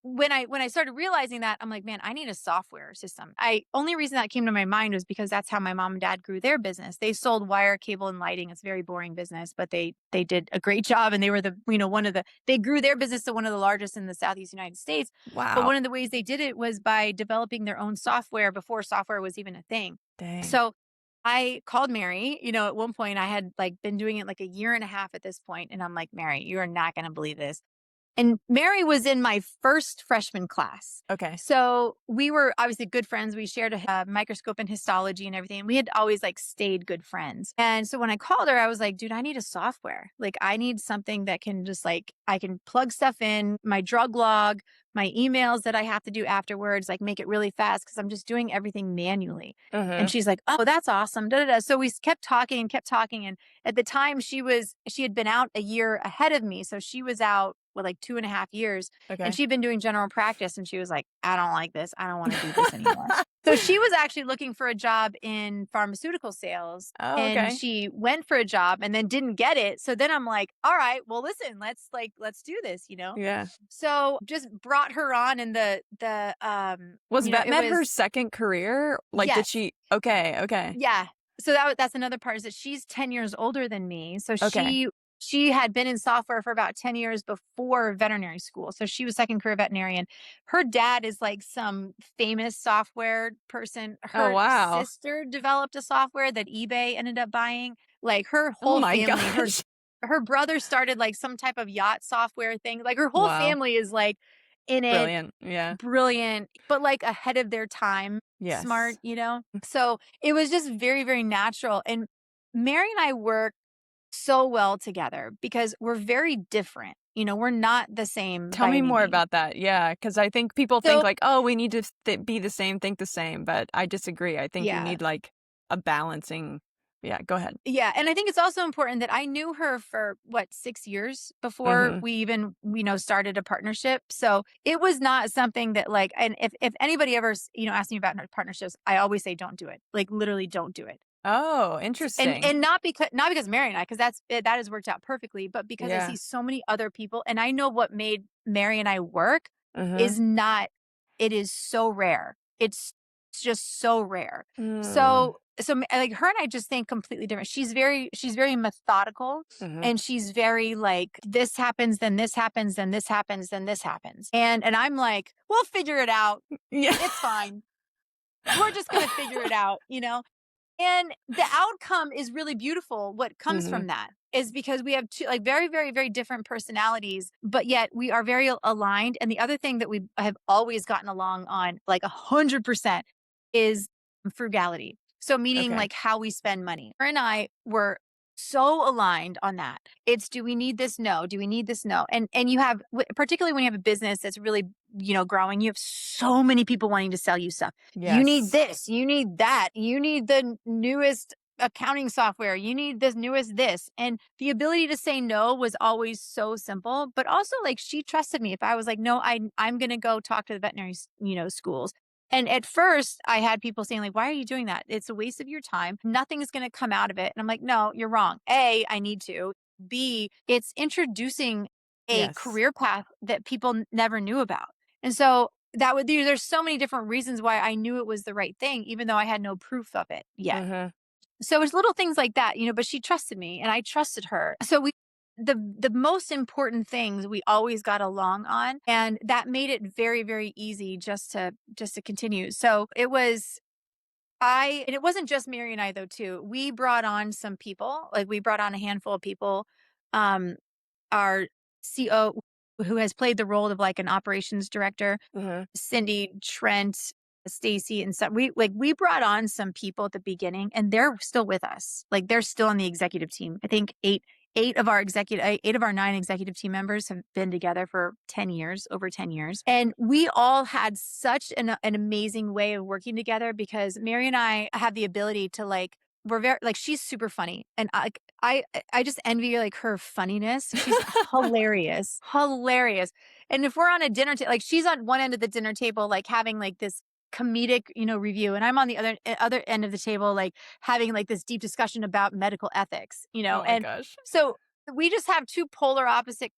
when I started realizing that, I'm like, man, I need a software system. Only reason that came to my mind was because that's how my mom and dad grew their business. They sold wire, cable, and lighting. It's a very boring business, but they did a great job. And they were they grew their business to one of the largest in the Southeast United States. Wow. But one of the ways they did it was by developing their own software before software was even a thing. Dang. So I called Mary, at one point I had been doing it like a year and a half at this point. And I'm like, Mary, you are not going to believe this. And Mary was in my first freshman class. Okay. So we were obviously good friends. We shared a microscope and histology and everything. And we had always stayed good friends. And so when I called her, I was like, dude, I need a software. I need something that can just I can plug stuff in, my drug log, my emails that I have to do afterwards, make it really fast because I'm just doing everything manually. And she's like, oh, that's awesome. Da, da, da. So we kept talking and kept talking. And at the time she had been out a year ahead of me. So she was out with 2.5 years. Okay. And she'd been doing general practice and she was like, I don't like this. I don't want to do this anymore. So she was actually looking for a job in pharmaceutical sales. Oh, and okay. she went for a job and then didn't get it. So then I'm like, all right, well, listen, let's do this, Yeah. So just brought her on and Was VetMed her second career? Yes. Did she? Okay. Yeah. So that's another part is that she's 10 years older than me. So Okay. she had been in software for about 10 years before veterinary school. So she was second career veterinarian. Her dad is some famous software person. Her wow. sister developed a software that eBay ended up buying. Her whole family, gosh. her brother started some type of yacht software thing. Her whole family is in it. Brilliant. Yeah. Brilliant, but ahead of their time. Yes. Smart, So it was just very, very natural. And Mary and I work so well together because we're very different. We're not the same. Tell me more about that. Yeah. Because I think people think we need to be the same, think the same. But I disagree. I think you need a balancing. Yeah. Go ahead. Yeah. And I think it's also important that I knew her for 6 years before we even, started a partnership. So it was not something that and if anybody ever, asks me about partnerships, I always say, don't do it. Literally don't do it. Oh, interesting. And not because Mary and I, because that has worked out perfectly, but because I see so many other people and I know what made Mary and I work is not, it is so rare. It's just so rare. So her and I just think completely different. She's very methodical and she's very this happens, then this happens, then this happens, then this happens. And I'm like, we'll figure it out. Yeah. It's fine. We're just going to figure it out, And the outcome is really beautiful. What comes from that is because we have two very, very, very different personalities, but yet we are very aligned. And the other thing that we have always gotten along on 100% is frugality. So meaning how we spend money. Her and I were so aligned on that. It's, do we need this? No. Do we need this? No. And you have, particularly when you have a business that's really, growing, you have so many people wanting to sell you stuff. You need Yes. this, you need that, you need the newest accounting software, you need this newest this. And the ability to say no was always so simple, but also like she trusted me. If I was like, no, I'm going to go talk to the veterinary, schools. And at first, I had people saying, like, why are you doing that? It's a waste of your time. Nothing's going to come out of it. And I'm like, no, you're wrong. A, I need to. B, it's introducing a Yes. career path that people never knew about. And so there's so many different reasons why I knew it was the right thing, even though I had no proof of it yet. Mm-hmm. So it's little things like that, but she trusted me and I trusted her. So the most important things we always got along on, and that made it very, very easy just to continue. So and it wasn't just Mary and I though too. We brought on some people, like we brought on a handful of people. Um our CO, who has played the role of like an operations director, Mm-hmm. Cindy, Trent, Stacy, and so we brought on some people at the beginning, and they're still with us. Like they're still on the executive team. I think eight of our 9 executive team members have been together for 10 years, over 10 years. And we all had such an amazing way of working together because Mary and I have the ability to we're very she's super funny, and I just envy like her funniness. She's hilarious, hilarious. And if we're on a dinner table, like she's on one end of the dinner table, like having like this comedic, review, and I'm on the other end of the table, like having like this deep discussion about medical ethics, Oh my and gosh. so we just have two polar opposite,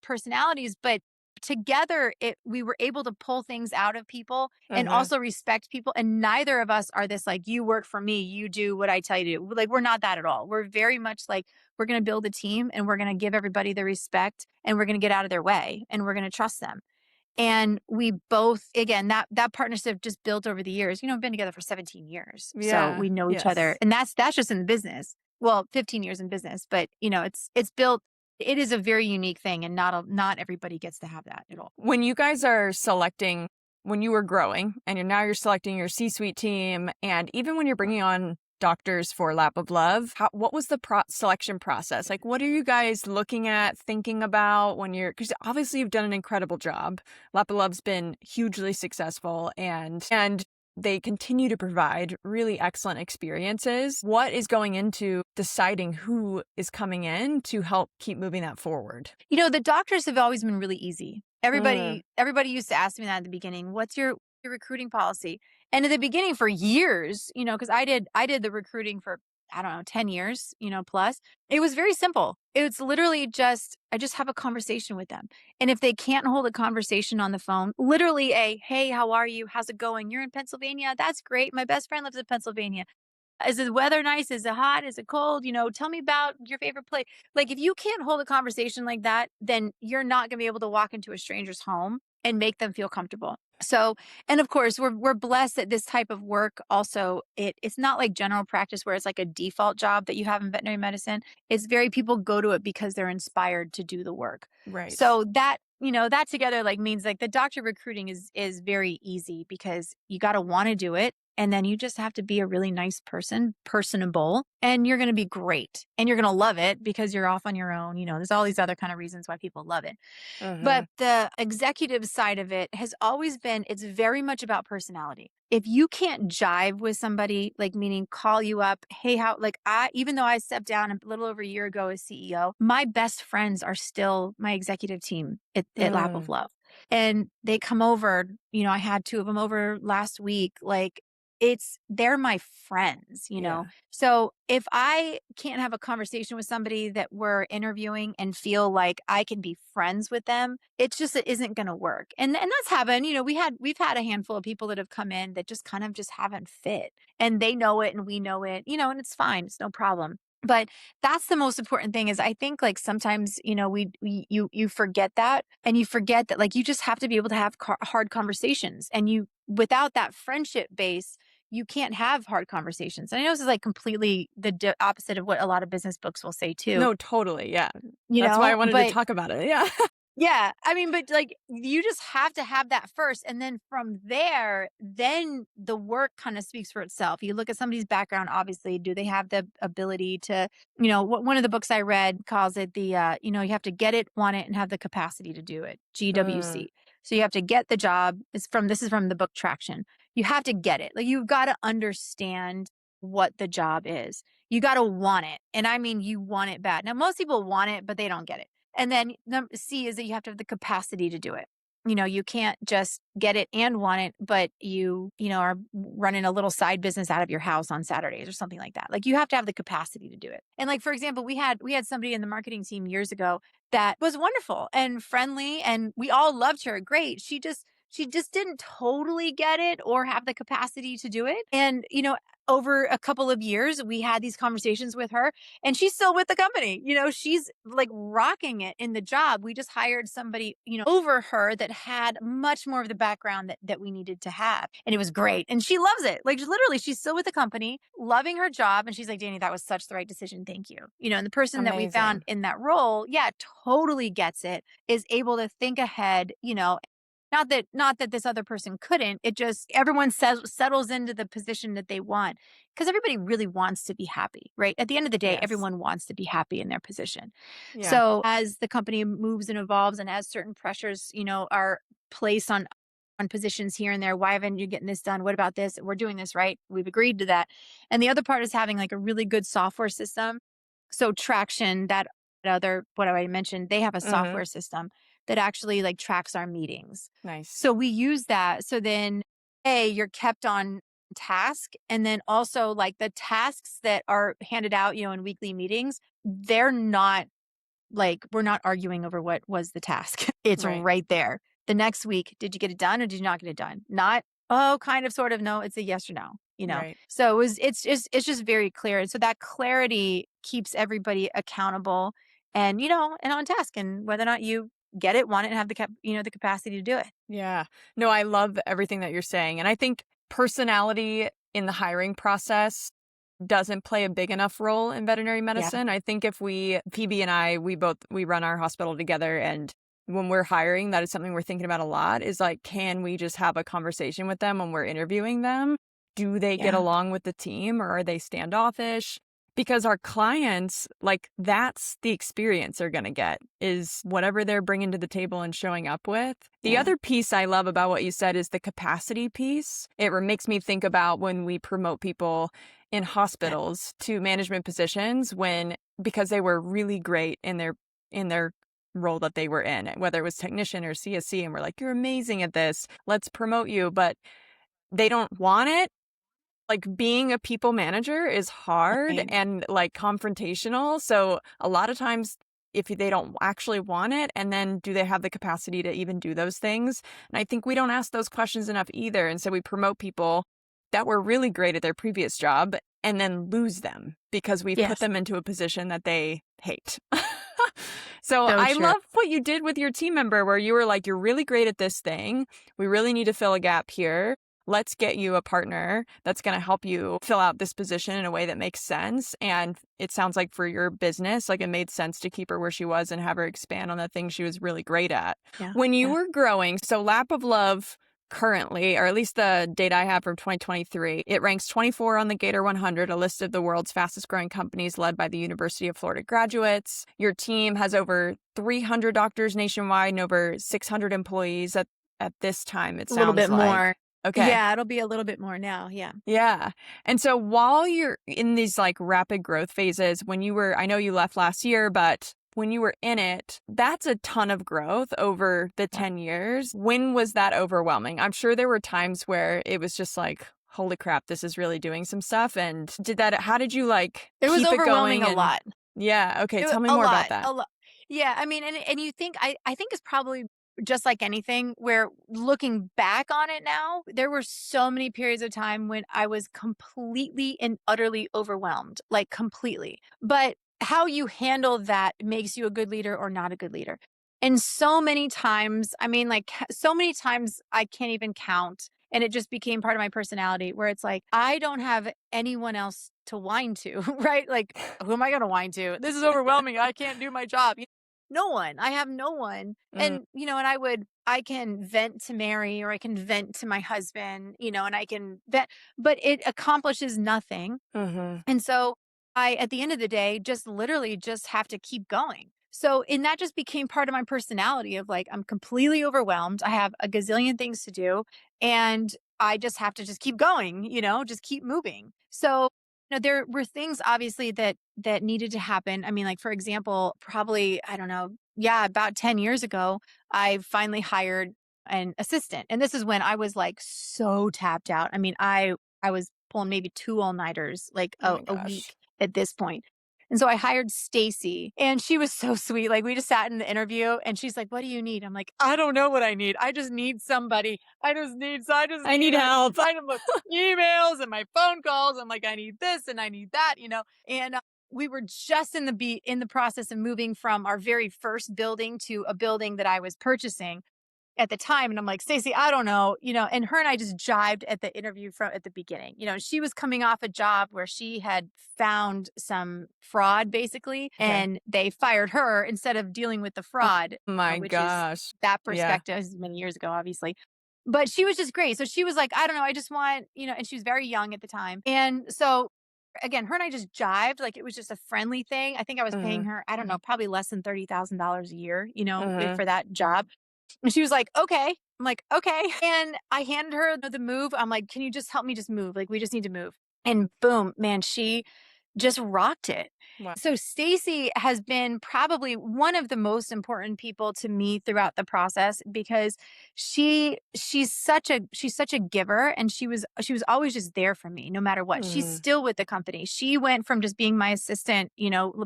personalities, but together we were able to pull things out of people and Mm-hmm. also respect people. And neither of us are this like, you work for me, you do what I tell you to do. Like we're not that at all. We're very much like, we're going to build a team and we're going to give everybody the respect and we're going to get out of their way and we're going to trust them. And we both, again, that partnership just built over the years. We've been together for 17 years. So Yeah. we know each other. Yes. And that's just in business. Well, 15 years in business, but it's built, it is a very unique thing, and not everybody gets to have that at all. When you guys are selecting, when you were growing and now you're selecting your C-suite team, and even when you're bringing on doctors for Lap of Love, what was the selection process? Like, what are you guys looking at, thinking about when because obviously you've done an incredible job. Lap of Love's been hugely successful and they continue to provide really excellent experiences. What is going into deciding who is coming in to help keep moving that forward? The doctors have always been really easy. Everybody used to ask me that at the beginning. What's your recruiting policy? And at the beginning for years, because I did the recruiting for, I don't know, 10 years, plus. It was very simple. It's literally I just have a conversation with them. And if they can't hold a conversation on the phone, literally hey, how are you? How's it going? You're in Pennsylvania? That's great. My best friend lives in Pennsylvania. Is the weather nice? Is it hot? Is it cold? Tell me about your favorite place. Like if you can't hold a conversation like that, then you're not going to be able to walk into a stranger's home and make them feel comfortable. So, and of course, we're blessed that this type of work also, it's not like general practice where it's like a default job that you have in veterinary medicine. It's people go to it because they're inspired to do the work. Right. So that together means the doctor recruiting is very easy because you got to want to do it. And then you just have to be a really nice person, personable, and you're going to be great. And you're going to love it because you're off on your own. There's all these other kind of reasons why people love it. Mm-hmm. But the executive side of it has always been, it's very much about personality. If you can't jive with somebody, meaning call you up, hey, even though I stepped down a little over a year ago as CEO, my best friends are still my executive team at Lap of Love. And they come over, I had 2 of them over last week. They're my friends, Yeah. So if I can't have a conversation with somebody that we're interviewing and feel like I can be friends with them, it isn't going to work. And that's happened. We've had a handful of people that have come in that just kind of just haven't fit, and they know it and we know it, and it's fine. It's no problem. But that's the most important thing is I think sometimes, you forget that, and you forget that you just have to be able to have hard conversations, and without that friendship base, you can't have hard conversations. And I know this is completely the opposite of what a lot of business books will say too. No, totally. Yeah. That's why I wanted to talk about it. Yeah. Yeah. I mean, but like you just have to have that first. And then from there, then the work kind of speaks for itself. You look at somebody's background, obviously, do they have the ability to, one of the books I read calls it you have to get it, want it, and have the capacity to do it. Mm, GWC. So you have to get the job. This is from the book Traction. You have to get it. Like you've got to understand what the job is. You got to want it. And I mean, you want it bad. Now, most people want it, but they don't get it. And then C is that you have to have the capacity to do it. You can't just get it and want it, but are running a little side business out of your house on Saturdays or something like that. Like you have to have the capacity to do it. And like, for example, we had somebody in the marketing team years ago that was wonderful and friendly and we all loved her. Great. She just didn't totally get it or have the capacity to do it. And, over a couple of years, we had these conversations with her and she's still with the company. She's like rocking it in the job. We just hired somebody, over her that had much more of the background that we needed to have. And it was great. And she loves it. Like literally, she's still with the company, loving her job. And she's like, Dani, that was such the right decision. Thank you. And the person that we found amazing. in that role, yeah, totally gets it, is able to think ahead, not that this other person couldn't. It just everyone settles into the position that they want because everybody really wants to be happy, right? At the end of the day, Yes. everyone wants to be happy in their position. Yeah. So as the company moves and evolves and as certain pressures, are placed on positions here and there, why haven't you getting this done? What about this? We're doing this, right? We've agreed to that. And the other part is having like a really good software system. So Traction, that other what I mentioned, they have a Hmm. software system that actually like tracks our meetings. Nice. So we use that. So then, you're kept on task. And then also, like the tasks that are handed out, in weekly meetings, they're not like, we're not arguing over what was the task. It's Right. right there. The next week, did you get it done or did you not get it done? Not, oh, kind of, sort of. No, it's a yes or no. Right. So it's just very clear. And so that clarity keeps everybody accountable and on task and whether or not you get it, want it, and have the capacity to do it. Yeah. No, I love everything that you're saying. And I think personality in the hiring process doesn't play a big enough role in veterinary Yeah. medicine. I think if Phoebe and I, we run our hospital together, and when we're hiring, that is something we're thinking about a lot, is like, can we just have a conversation with them when we're interviewing them? Do they get Yeah. along with the team or are they standoffish? Because our clients, like, that's the experience they're going to get, is whatever they're bringing to the table and showing up with. The Yeah. other piece I love about what you said is the capacity piece. It makes me think about when we promote people in Yeah. hospitals to management positions because they were really great in their role that they were in, whether it was technician or CSC, and we're like, you're amazing at this, let's promote you, but they don't want it. Like, being a people manager is hard Right. and like confrontational. So a lot of times, if they don't actually want it, and then do they have the capacity to even do those things? And I think we don't ask those questions enough either. And so we promote people that were really great at their previous job and then lose them because we put Yes. them into a position that they hate. So So I true. love what you did with your team member, where you were like, you're really great at this thing. We really need to fill a gap here. Let's get you a partner that's going to help you fill out this position in a way that makes sense. And it sounds like for your business, like, it made sense to keep her where she was and have her expand on the things she was really great at. Yeah. When you Yeah. were growing, so Lap of Love currently, or at least the data I have from 2023, it ranks 24 on the Gator 100, a list of the world's fastest growing companies led by the University of Florida graduates. Your team has over 300 doctors nationwide and over 600 employees at this time, it A little sounds bit like. more. Okay. Yeah, it'll be a little bit more now. Yeah. Yeah. And so while you're in these like rapid growth phases, I know you left last year, but when you were in it, that's a ton of growth over the Yeah. 10 years. When was that overwhelming? I'm sure there were times where it was just like, holy crap, this is really doing some stuff. And how did you like It was keep it overwhelming going? a And lot. yeah, okay, tell me A more about lot, that. a lot. Yeah, I mean, and you think I think it's probably just like anything where looking back on it now, there were so many periods of time when I was completely and utterly overwhelmed, like completely. But how you handle that makes you a good leader or not a good leader. And so many times, I mean, like so many times I can't even count. And it just became part of my personality where it's like, I don't have anyone else to whine to, right? Like, who am I going to whine to? This is overwhelming. I can't do my job. no one. I have no one. Mm, And, and I can vent to Mary or I can vent to my husband, and I can vent, but it accomplishes nothing. mhm. And so at the end of the day, just literally just have to keep going. So, and that just became part of my personality of like, I'm completely overwhelmed. I have a gazillion things to do and I just have to just keep going, just keep moving. So, there were things obviously that needed to happen. I mean, like, for example, probably, I don't know. Yeah. About 10 years ago, I finally hired an assistant. And this is when I was like so tapped out. I mean, I was pulling maybe 2 all-nighters, like, Oh a my a gosh. week at this point. And so I hired Stacy, and she was so sweet. Like, we just sat in the interview, and she's like, "What do you need?" I'm like, "I don't know what I need. I just need somebody. I just I need need help. I need my emails and my phone calls. I'm like, I need this and I need that." And, we were just in the process of moving from our very first building to a building that I was purchasing at the time. And I'm like, Stacey, I don't know, and her and I just jibed at the interview from at the beginning. She was coming off a job where she had found some fraud basically, Okay. and they fired her instead of dealing with the Oh fraud, my which is gosh. that Yeah. perspective this is many years ago, obviously. But she was just great. So she was like, I don't know, I just want, and she was very young at the time. And so again, her and I just jived. Like it was just a friendly thing. I think I was paying Mhm, her, I don't know, probably less than $30,000 a year, mhm. for that job. And she was like, "Okay." I'm like, "Okay." And I handed her the move. I'm like, "Can you just help me just move? Like, we just need to move." And boom, man, she just rocked it. Wow. So Stacy has been probably one of the most important people to me throughout the process because she's such a giver, and she was always just there for me no matter what. She's Mhm. still with the company. She went from just being my assistant,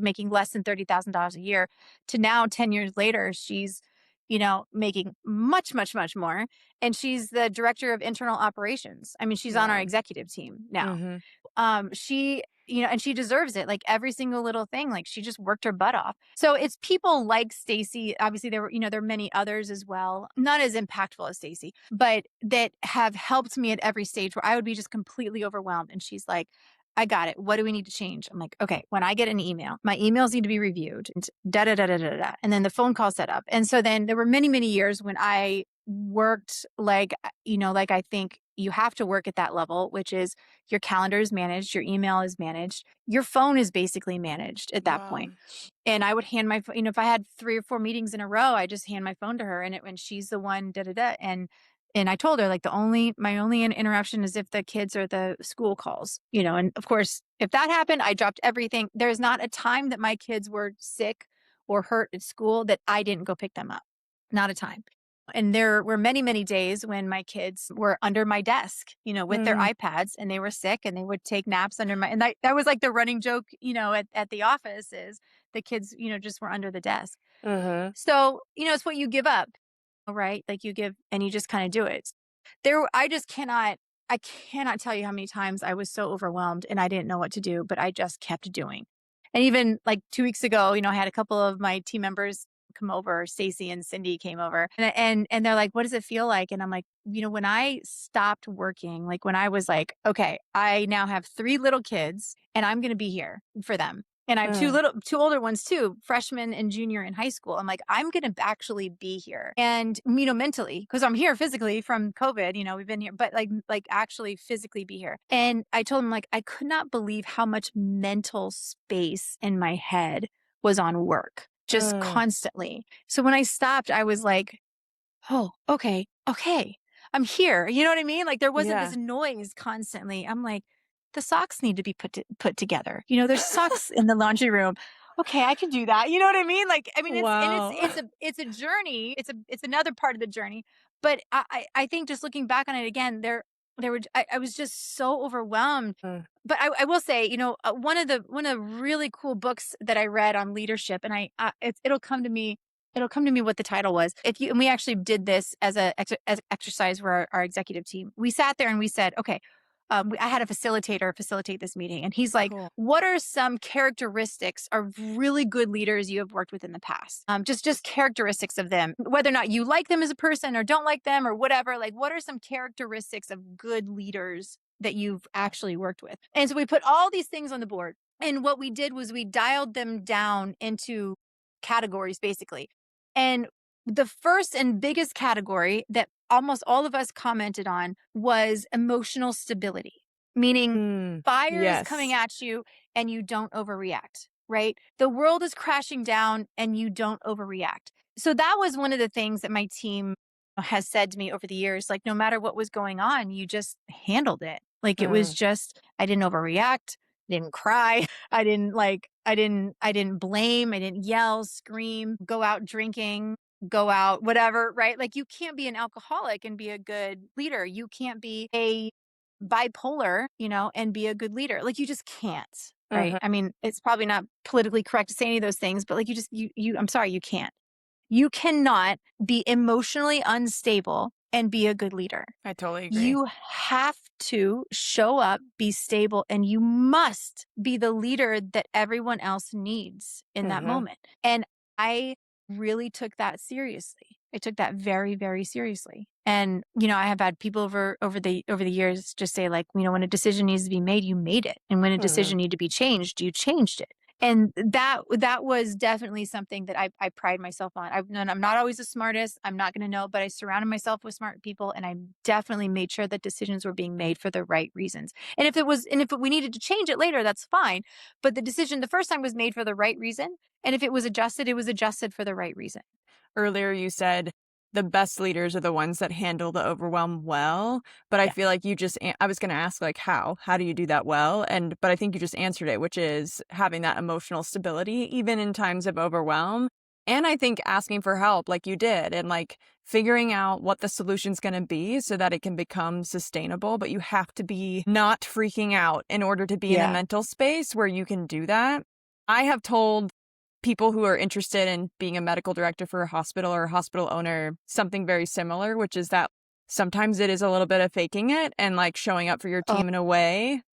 making less than $30,000 a year, to now 10 years later she's making much, much, much more. And she's the director of internal operations. I mean, she's on our Wow. executive team now. Mhm. She, and she deserves it. Like every single little thing, like she just worked her butt off. So it's people like Stacy. Obviously, there are many others as well, not as impactful as Stacy, but that have helped me at every stage where I would be just completely overwhelmed. And she's like, I got it. What do we need to change? I'm like, okay, when I get an email, my emails need to be reviewed and da da da da da da. And then the phone call set up. And so then there were many, many years when I worked like, like I think you have to work at that level, which is your calendar is managed, your email is managed, your phone is basically managed at that Wow. point. And I would hand my, if I had 3 or 4 meetings in a row, I just hand my phone to her, and she's the one, da da da. And I told her like my only interruption is if the kids or the school calls, and of course, if that happened, I dropped everything. There's not a time that my kids were sick or hurt at school that I didn't go pick them up. Not a time. And there were many, many days when my kids were under my desk, with their Mm, iPads, and they were sick and they would take naps under and that was like the running joke, at the office is the kids, just were under the desk. mhm. So, it's what you give up, right? Like you give and you just kind of do it. I cannot tell you how many times I was so overwhelmed and I didn't know what to do, but I just kept doing. And even like 2 weeks ago, I had a couple of my team members come over. Stacy and Cindy came over, and they're like, "What does it feel like?" And I'm like, when I stopped working, like when I was like, "Okay, I now have 3 little kids, and I'm going to be here for them." And I have Mm, 2 older ones too, freshman and junior in high school. I'm like, I'm going to actually be here. And, mentally, because I'm here physically from COVID, we've been here, but like actually physically be here. And I told him like, I could not believe how much mental space in my head was on work just mm. constantly. So when I stopped, I was like, oh, okay, okay. I'm here. You know what I mean? Like there wasn't Yeah. this noise constantly. I'm like, the socks need to be put together. There's socks in the laundry room. Okay, I can do that. You know what I mean? Like, I mean, Wow. it's a journey. It's another part of the journey. But I think just looking back on it again, I was just so overwhelmed. Mm, But I will say, one of the really cool books that I read on leadership, and it'll come to me what the title was. And we actually did this as exercise for our executive team. We sat there and we said, okay, I had a facilitator facilitate this meeting, and he's like, cool. "What are some characteristics of really good leaders you have worked with in the past? Just characteristics of them, whether or not you like them as a person or don't like them or whatever. Like, what are some characteristics of good leaders that you've actually worked with?" And so we put all these things on the board, and what we did was we dialed them down into categories, basically. And the first and biggest category that almost all of us commented on was emotional stability, meaning fire is coming Yes. at you and you don't overreact, right? The world is crashing down and you don't overreact. So that was one of the things that my team has said to me over the years. Like, no matter what was going on, you just handled it. Like, it was just, I didn't overreact, didn't cry. I didn't blame, I didn't yell, scream, go out drinking, go out, whatever, right? Like, you can't be an alcoholic and be a good leader. You can't be a bipolar, and be a good leader. Like, you just can't, right? I mean, it's probably not politically correct to say any of those things, but like, I'm sorry, you can't. You cannot be emotionally unstable and be a good leader. I totally agree. You have to show up, be stable, and you must be the leader that everyone else needs in that moment. And I really took that seriously. I took that very, very seriously. And, I have had people over the years just say, like, when a decision needs to be made, you made it. And when a decision needed to be changed, you changed it. And that was definitely something that I pride myself on. I'm not always the smartest. I'm not going to know, but I surrounded myself with smart people, and I definitely made sure that decisions were being made for the right reasons. And if we needed to change it later, that's fine. But the decision the first time was made for the right reason. And if it was adjusted for the right reason. Earlier, you said the best leaders are the ones that handle the overwhelm well. But I feel like I was going to ask, like, how do you do that well? But I think you just answered it, which is having that emotional stability, even in times of overwhelm. And I think asking for help like you did, and like figuring out what the solution's going to be so that it can become sustainable. But you have to be not freaking out in order to be in a mental space where you can do that. I have told people who are interested in being a medical director for a hospital or a hospital owner something very similar, which is that sometimes it is a little bit of faking it and like showing up for your team in a way.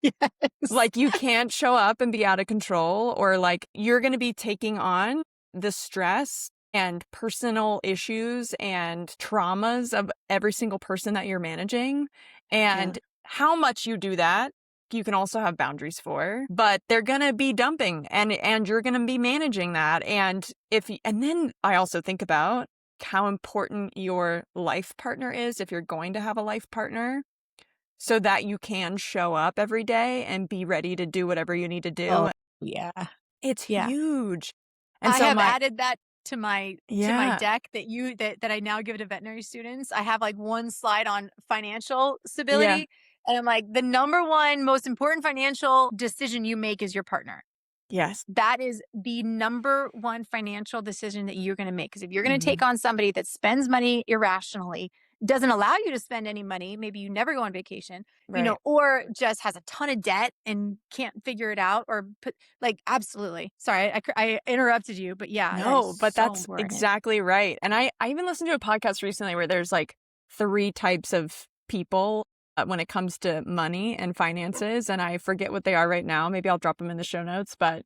Yes. Like, you can't show up and be out of control, or like you're going to be taking on the stress and personal issues and traumas of every single person that you're managing. And how much you do that, you can also have boundaries for, but they're going to be dumping and you're going to be managing that. And then I also think about how important your life partner is, if you're going to have a life partner, so that you can show up every day and be ready to do whatever you need to do. Oh, yeah. It's huge. And I so have added that to my Yeah. deck that I now give to veterinary students. I have like one slide on financial stability. And I'm like, the number one most important financial decision you make is your partner. Yes. That is the number one financial decision that you're going to make. Because if you're going to take on somebody that spends money irrationally, doesn't allow you to spend any money, maybe you never go on vacation, Right. or just has a ton of debt and can't figure it out, or absolutely. Sorry, I interrupted you, but yeah. No, but so that's important. exactly right. And I even listened to a podcast recently where there's like 3 types of people when it comes to money and finances. And I forget what they are right now. Maybe I'll drop them in the show notes. But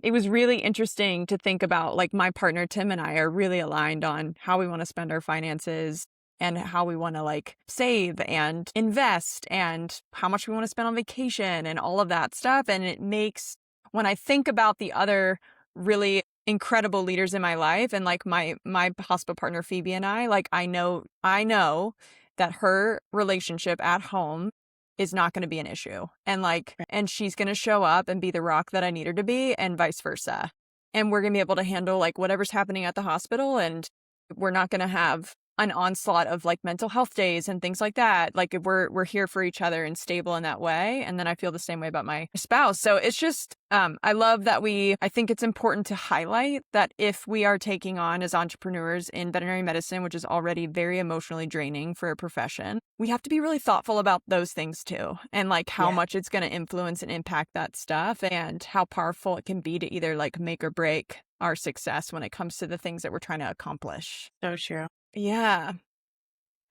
it was really interesting to think about, like, my partner, Tim, and I are really aligned on how we want to spend our finances and how we want to like save and invest and how much we want to spend on vacation and all of that stuff. And it makes, when I think about the other really incredible leaders in my life, and like my hospital partner Phoebe and I, like, I know that her relationship at home is not going to be an issue, and like, and she's going to show up and be the rock that I need her to be, and vice versa. And we're going to be able to handle like whatever's happening at the hospital, and we're not going to have an onslaught of like mental health days and things like that. Like, we're here for each other and stable in that way. And then I feel the same way about my spouse. So it's just, I love that I think it's important to highlight that if we are taking on as entrepreneurs in veterinary medicine, which is already very emotionally draining for a profession, we have to be really thoughtful about those things too. And like how much it's going to influence and impact that stuff, and how powerful it can be to either like make or break our success when it comes to the things that we're trying to accomplish. So true. Yeah.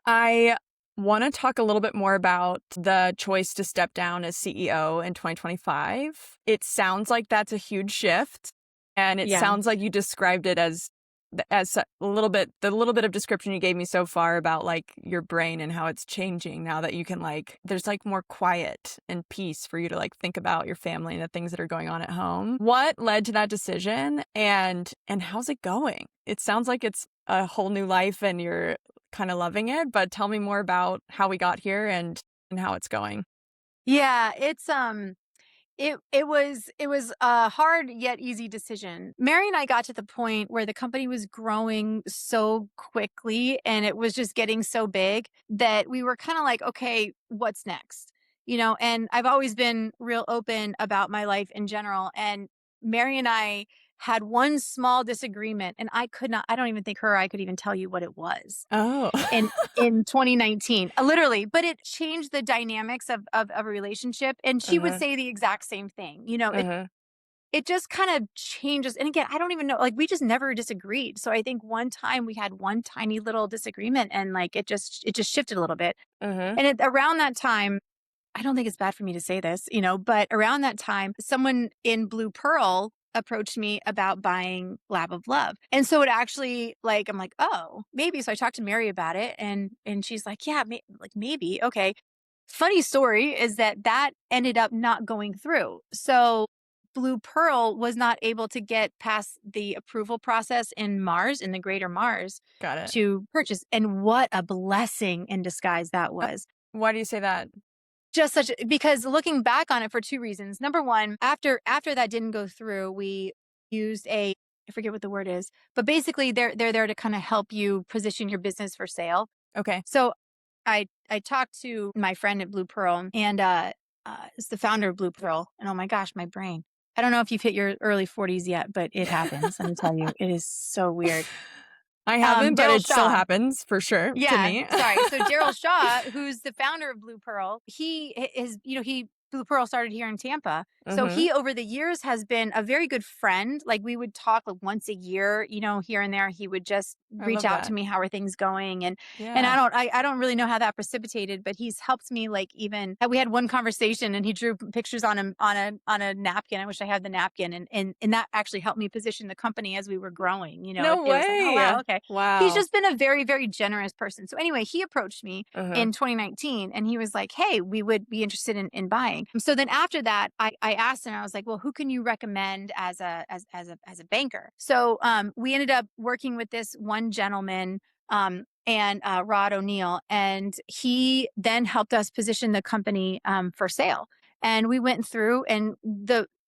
I want to talk a little bit more about the choice to step down as CEO in 2025. It sounds like that's a huge shift. And it sounds like you described it as as a little bit, the little bit of description you gave me so far about like your brain and how it's changing now that you can like, there's like more quiet and peace for you to like think about your family and the things that are going on at home. What led to that decision, and how's it going? It sounds like it's a whole new life and you're kind of loving it, but tell me more about how we got here and how it's going. Yeah, it was a hard yet easy decision. Mary and I got to the point where the company was growing so quickly and it was just getting so big that we were kind of like, okay, what's next? And I've always been real open about my life in general. And Mary and I had one small disagreement, and I don't even think I could even tell you what it was Oh. in 2019, literally, but it changed the dynamics of a relationship. And she would Uh-huh. say the exact same thing. Uh-huh. It just kind of changes. And again, I don't even know, like we just never disagreed. So I think one time we had one tiny little disagreement and like it just shifted a little bit. Uh-huh. And around that time, I don't think it's bad for me to say this, but around that time, someone in Blue Pearl approached me about buying Lab of Love. And so it actually like, I'm like, oh, maybe. So I talked to Mary about it and she's like, yeah, maybe. Okay. Funny story is that ended up not going through. So Blue Pearl was not able to get past the approval process in the greater Mars Got it. to purchase. And what a blessing in disguise that Uh, was. why do you say that? Because looking back on it for two reasons. Number one, after that didn't go through, we used I forget what the word is, but basically they're there to kind of help you position your business for sale. Okay. So I talked to my friend at Blue Pearl, and it's the founder of Blue Pearl. And oh my gosh, my brain. I don't know if you've hit your early 40s yet, but it happens. Let me tell you, it is so weird. I haven't, but Daryl it still Shaw. happens for sure to Yeah, me. sorry. So Daryl Shaw, who's the founder of Blue Pearl, Blue Pearl started here in Tampa. So Mm-hmm. he over the years has been a very good friend. Like we would talk like once a year, here and there. He would just I reach love out to that. me, how are things going? And Yeah. I don't really know how that precipitated, but he's helped me like even we had one conversation and he drew pictures on a napkin. I wish I had the napkin and that actually helped me position the company as we were growing. No It was like, oh wow, way. okay. He's Wow. just been a very, very generous person. So anyway, he approached me Uh-huh. in 2019 and he was like, hey, we would be interested in buying. So then after that, I asked him, I was like, well, who can you recommend as a banker? So we ended up working with this one gentleman and Rod O'Neill, and he then helped us position the company for sale. And we went through and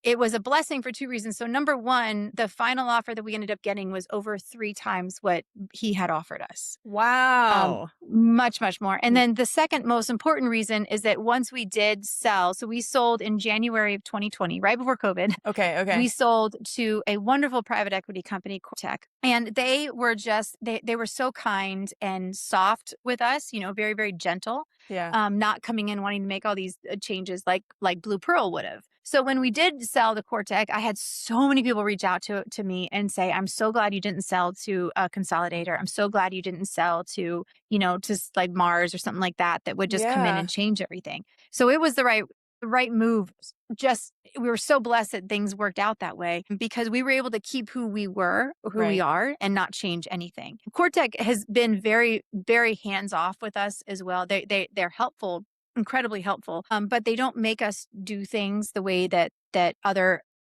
it was a blessing for two reasons. So number one, the final offer that we ended up getting was over 3 times what he had offered us. Wow. Much, much more. And then the second most important reason is that once we did sell, so we sold in January of 2020, right before COVID. Okay. Okay. We sold to a wonderful private equity company, Cortec, and they were they were so kind and soft with us, very, very gentle, Yeah. not coming in wanting to make all these changes like Blue Pearl would have. So when we did sell the Cortec, I had so many people reach out to me and say, I'm so glad you didn't sell to a consolidator. I'm so glad you didn't sell to, like Mars or something like that would just come in Yeah. and change everything. So it was the right move. Just we were so blessed that things worked out that way because we were able to keep who we Right. are and not change anything. Cortec has been very, very hands off with us as well. They're helpful, incredibly helpful, but they don't make us do things the way that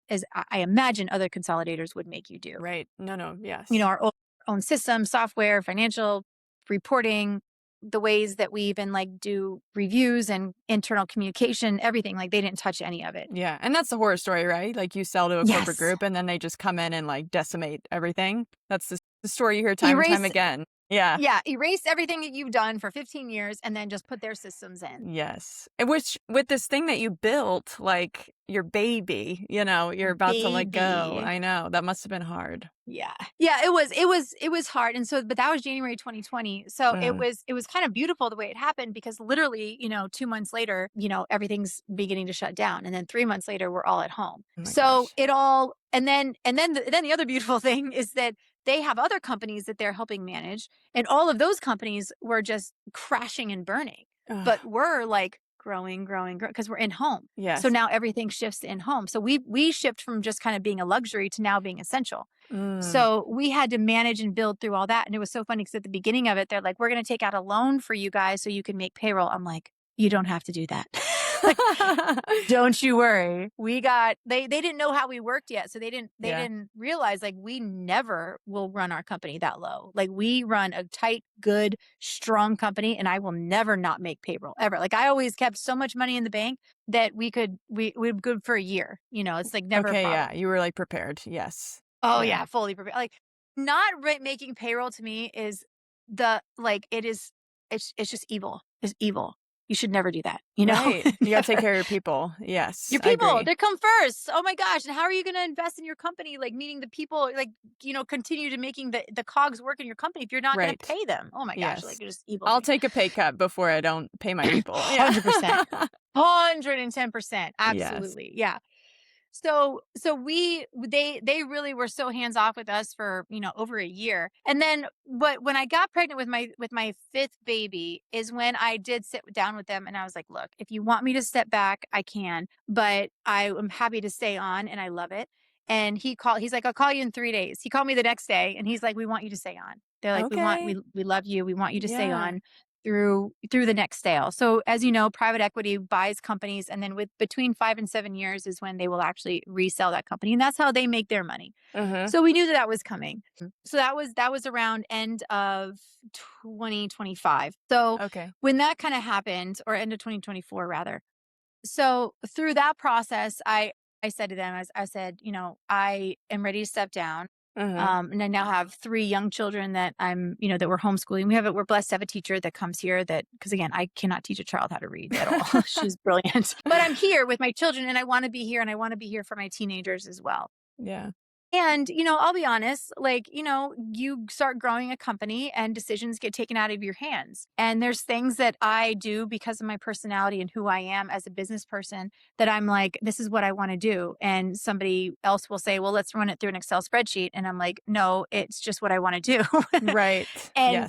as I imagine other consolidators would make you do. Right. No. Yes. Our own system, software, financial reporting, the ways that we even like do reviews and internal communication, everything, like they didn't touch any of it. Yeah. And that's the horror story, right? Like you sell to a corporate Yes. group and then they just come in and like decimate everything. That's the story you hear time and time again. Yeah. Yeah. Erase everything that you've done for 15 years and then just put their systems in. Yes. Which with this thing that you built, like your baby, you're about to let go. Baby. I know. That must have been hard. Yeah. Yeah, it was hard. And so, but that was January 2020. So it was kind of beautiful the way it happened because literally, 2 months later, everything's beginning to shut down. And then 3 months later, we're all at home. Oh my So gosh. it all, and then the other beautiful thing is that they have other companies that they're helping manage. And all of those companies were just crashing and burning. Ugh. But we're like growing, because we're in home. Yes. So now everything shifts in home. So we shift from just kind of being a luxury to now being essential. So we had to manage and build through all that. And it was so funny because at the beginning of it, they're like, we're going to take out a loan for you guys so you can make payroll. I'm like, you don't have to do that. Don't you worry. They didn't know how we worked yet. So they didn't realize like we never will run our company that low. Like we run a tight, good, strong company and I will never not make payroll ever. Like I always kept so much money in the bank that we're good for a year. It's like never a problem. Yeah. You were like prepared. Yes. Oh yeah, fully prepared. Like not making payroll to me is it's just evil. It's evil. You should never do that. Right. You got to take care of your people. Yes. Your people, they come first. Oh my gosh. And how are you going to invest in your company? Like meaning the people, like, continue to making the cogs work in your company if you're not going to pay them. Oh my gosh. Like you're just evil. I'll take a pay cut before I don't pay my people. 100%. 110%. Absolutely. Yeah. So they really were so hands off with us for, over a year. And then when I got pregnant with my fifth baby is when I did sit down with them and I was like, look, if you want me to step back, I can, but I am happy to stay on and I love it. And he's like, I'll call you in 3 days. He called me the next day and he's like, we want you to stay on. They're like, we love you. We want you to stay on through the next sale. So as you know, private equity buys companies and then between 5 and 7 years is when they will actually resell that company. And that's how they make their money. So we knew that was coming. So that was around end of 2025. So when that kind of happened, or end of 2024 rather. So through that process, I said to them, I said, I am ready to step down. And I now have 3 young children that I'm, that we're homeschooling. We're blessed to have a teacher that comes here because again, I cannot teach a child how to read at all. She's brilliant, but I'm here with my children and I want to be here and I want to be here for my teenagers as well. Yeah. And, I'll be honest, like, you start growing a company and decisions get taken out of your hands. And there's things that I do because of my personality and who I am as a business person that I'm like, this is what I want to do. And somebody else will say, well, let's run it through an Excel spreadsheet. And I'm like, no, it's just what I want to do. Right. And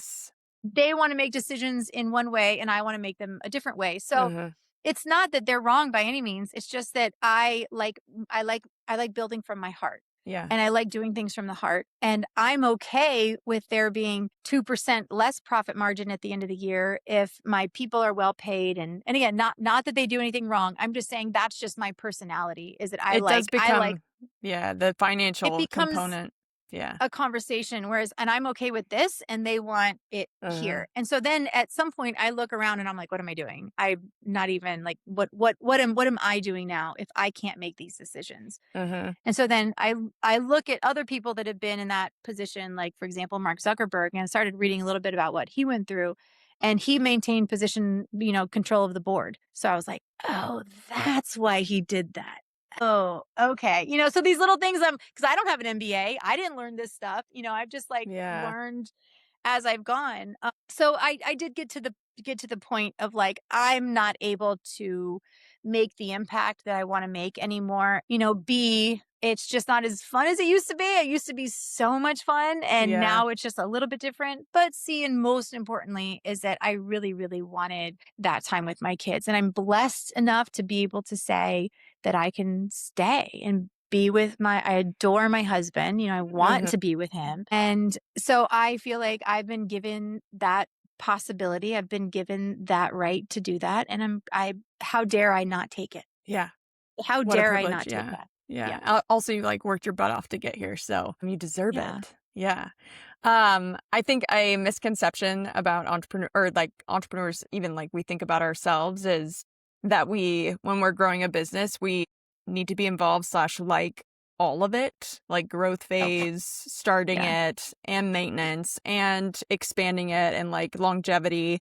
they want to make decisions in one way and I want to make them a different way. So it's not that they're wrong by any means. It's just that I like building from my heart. Yeah. And I like doing things from the heart. And I'm okay with there being 2% less profit margin at the end of the year if my people are well paid. And again, not that they do anything wrong. I'm just saying that's just my personality is that the financial component. Yeah. A conversation, and I'm okay with this and they want it here. And so then at some point I look around and I'm like, what am I doing? I'm not even like, what am I doing now if I can't make these decisions? And so then I look at other people that have been in that position, like for example, Mark Zuckerberg, and I started reading a little bit about what he went through and he maintained position, control of the board. So I was like, oh, that's why he did that. Oh, okay. So these little things, because I don't have an MBA. I didn't learn this stuff. I've just learned as I've gone. So I did get to the point of like, I'm not able to make the impact that I want to make anymore. It's just not as fun as it used to be. It used to be so much fun. And now it's just a little bit different. But and most importantly is that I really, really wanted that time with my kids. And I'm blessed enough to be able to say that I can stay and be with I adore my husband. I want to be with him. And so I feel like I've been given that possibility. I've been given that right to do that. And how dare I not take it? Yeah. How dare I not take that? Yeah. Also, you worked your butt off to get here. So you deserve it. Yeah. I think a misconception about entrepreneurs, even we think about ourselves is that when we're growing a business, we need to be involved / all of it, like growth phase, starting it and maintenance and expanding it and longevity.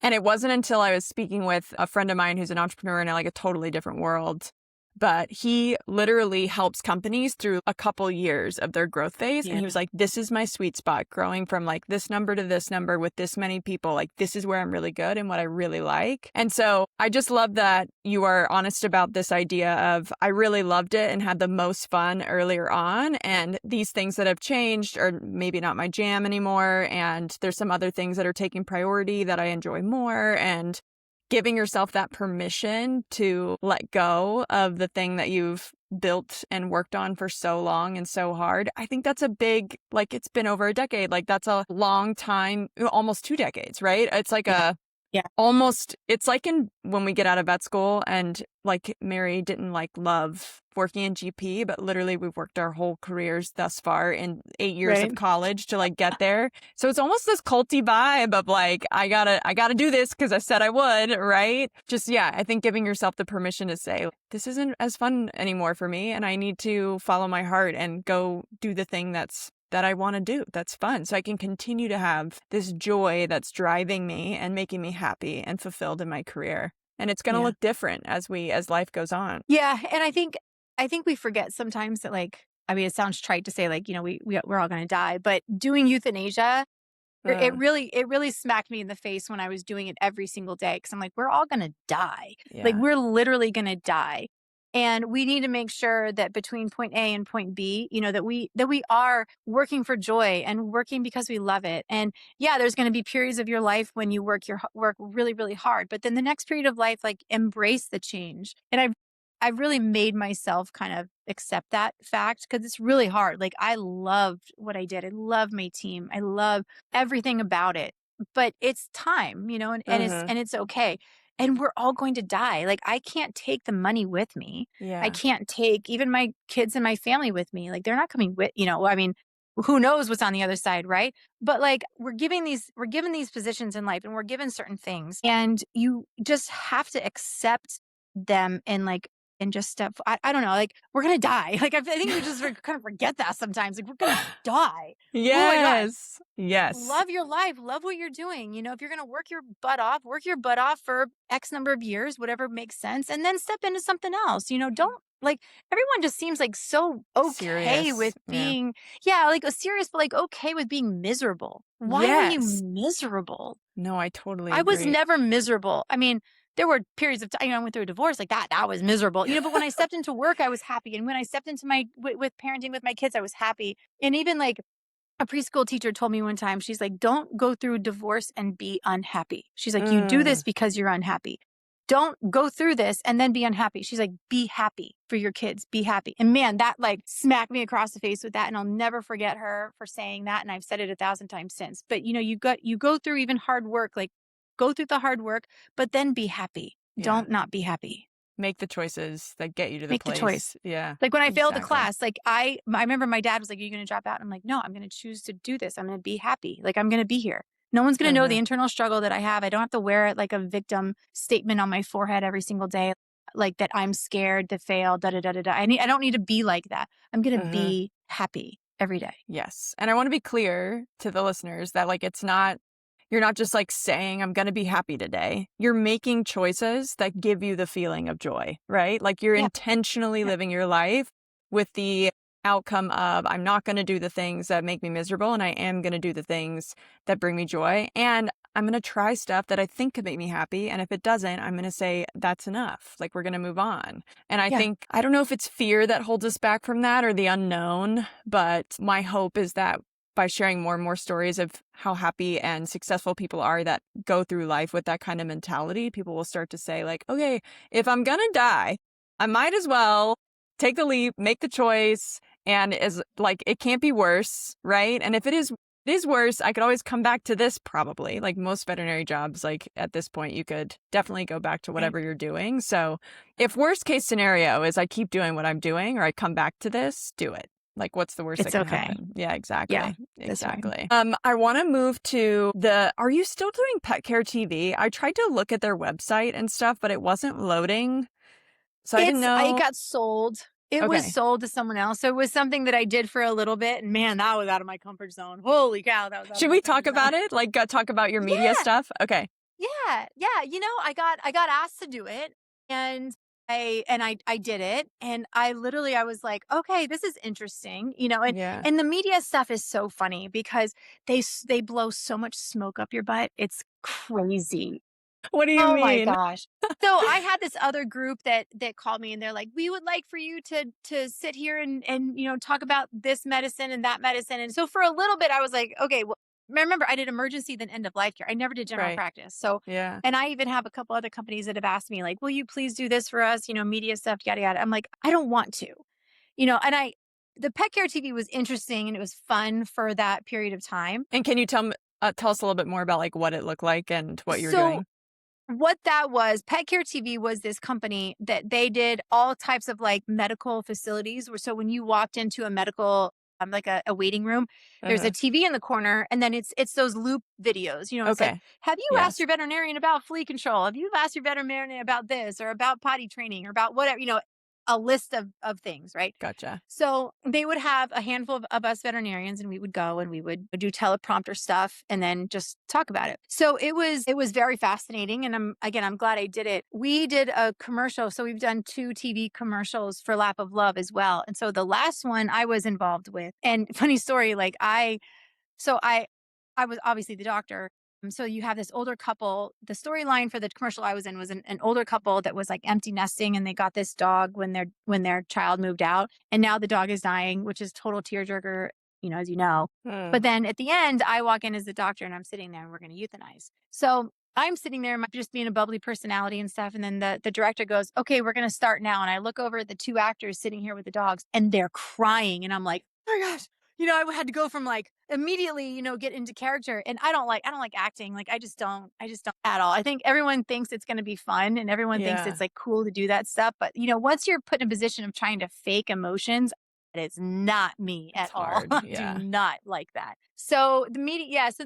And it wasn't until I was speaking with a friend of mine who's an entrepreneur in a totally different world. But he literally helps companies through a couple years of their growth phase. And he was like, this is my sweet spot, growing from this number to this number with this many people. This is where I'm really good and what I really like. And so I just love that you are honest about this idea of I really loved it and had the most fun earlier on. And these things that have changed are maybe not my jam anymore. And there's some other things that are taking priority that I enjoy more. And giving yourself that permission to let go of the thing that you've built and worked on for so long and so hard. I think that's a big, like, it's been over a decade. Like, that's a long time, almost 2 decades, right? It's like almost, it's like when we get out of vet school and like Mary didn't like love working in GP, but literally we've worked our whole careers thus far in 8 years of college to like get there. So it's almost this culty vibe of like, I gotta do this because I said I would, right? Just, yeah, I think giving yourself the permission to say, this isn't as fun anymore for me and I need to follow my heart and go do the thing that I want to do. That's fun. So I can continue to have this joy that's driving me and making me happy and fulfilled in my career. And it's going to look different as life goes on. Yeah. And I think we forget sometimes that, like, I mean, it sounds trite to say, like, you know, we're all going to die, but doing euthanasia, it really smacked me in the face when I was doing it every single day. Cause I'm like, we're all going to die. Yeah. Like, we're literally going to die. And we need to make sure that between point A and point B, you know, that we are working for joy and working because we love it. And yeah, there's going to be periods of your life when you work really, really hard. But then the next period of life, like, embrace the change. And I've really made myself kind of accept that fact because it's really hard. Like, I loved what I did. I love my team. I love everything about it. But it's time, you know, and it's okay. And we're all going to die. Like, I can't take the money with me. Yeah. I can't take even my kids and my family with me. Like, they're not coming with, you know, I mean, who knows what's on the other side, right? But like, we're given these positions in life and we're given certain things and you just have to accept them and just step. I don't know, like, we're going to die. Like, I think we just kind of forget that sometimes. Like, we're going to die. Yes. Oh my God. Love your life. Love what you're doing. You know, if you're going to work your butt off for X number of years, whatever makes sense, and then step into something else. You know, don't, like, everyone just seems like so okay serious with being, like, serious, but like okay with being miserable. Why are you miserable? No, I totally I agree. was never miserable. I mean, there were periods of time, you know, I went through a divorce like that. That was miserable, you know, but when I stepped into work, I was happy. And when I stepped into with parenting with my kids, I was happy. And even like a preschool teacher told me one time, she's like, don't go through divorce and be unhappy. She's like, you do this because you're unhappy. Don't go through this and then be unhappy. She's like, be happy for your kids, be happy. And man, that like smacked me across the face with that. And I'll never forget her for saying that. And I've said it 1,000 times since. But you know, you go through even hard work, like go through the hard work, but then be happy. Yeah. Don't not be happy. Make the choices that get you to the Make place. the choice. Yeah. Like when I failed the class, like I remember my dad was like, are you going to drop out? I'm like, no, I'm going to choose to do this. I'm going to be happy. Like, I'm going to be here. No one's going to know the internal struggle that I have. I don't have to wear it like a victim statement on my forehead every single day, like that I'm scared to fail, da da da da da. I don't need to be like that. I'm going to be happy every day. Yes. And I want to be clear to the listeners that like you're not just like saying, I'm going to be happy today. You're making choices that give you the feeling of joy, right? Like you're intentionally living your life with the outcome of, I'm not going to do the things that make me miserable and I am going to do the things that bring me joy. And I'm going to try stuff that I think could make me happy. And if it doesn't, I'm going to say, that's enough. Like, we're going to move on. And I think, I don't know if it's fear that holds us back from that or the unknown, but my hope is that by sharing more and more stories of how happy and successful people are that go through life with that kind of mentality, people will start to say like, okay, if I'm going to die, I might as well take the leap, make the choice. And is like, it can't be worse, right? And if it is worse, I could always come back to this probably. Like most veterinary jobs, like at this point, you could definitely go back to whatever you're doing. So if worst case scenario is I keep doing what I'm doing or I come back to this, do it. Like, what's the worst that can happen? Yeah, exactly. Yeah, exactly. I want to move to are you still doing Pet Care TV? I tried to look at their website and stuff, but it wasn't loading. So I didn't know. It got sold. It was sold to someone else. So it was something that I did for a little bit. And man, that was out of my comfort zone. Holy cow. That was out Should we talk about it? Like talk about your media stuff? Okay. Yeah. Yeah. You know, I got asked to do it and I did it. And I was like, okay, this is interesting. You know, and the media stuff is so funny because they blow so much smoke up your butt. It's crazy. What do you mean? Oh my gosh. So I had this other group that called me and they're like, we would like for you to sit here and you know, talk about this medicine and that medicine. And so for a little bit I was like, okay, well, remember I did emergency, then end of life care. I never did general Right. practice. So, Yeah. and I even have a couple other companies that have asked me, like, will you please do this for us? Media stuff, yada, yada. I'm like, I don't want to, and the pet care TV was interesting and it was fun for that period of time. And can you tell us a little bit more about, like, what it looked like and what you were So doing? what that was, Pet Care TV was this company that they did all types of like medical facilities. So when you walked into a medical, like a waiting room, there's a Uh-huh. TV in the corner, and then it's those loop videos. It's like, Okay. have you asked Yes. your veterinarian about flea control? Have you asked your veterinarian about this or about potty training or about whatever? A list of things, right? Gotcha. So they would have a handful of us veterinarians, and we would go and we would do teleprompter stuff and then just talk about it. So it was very fascinating. And I'm glad I did it. We did a commercial. So we've done 2 TV commercials for Lap of Love as well. And so the last one I was involved with, and funny story, like I was obviously the doctor. So you have this older couple. The storyline for the commercial I was in was an older couple that was like empty nesting, and they got this dog when their child moved out, and now the dog is dying, which is total tearjerker, as you know. Hmm. But then at the end, I walk in as the doctor, and I'm sitting there, and we're going to euthanize. So I'm sitting there, just being a bubbly personality and stuff, and then the director goes, "Okay, we're going to start now." And I look over at the 2 actors sitting here with the dogs, and they're crying, and I'm like, "Oh my gosh." I had to go from like immediately, get into character. And I don't like acting. Like I just don't at all. I think everyone thinks it's going to be fun and everyone thinks Yeah. it's like cool to do that stuff. But, once you're put in a position of trying to fake emotions, it is not me It's at all. hard. I do Yeah. not like that. So the media, yeah. So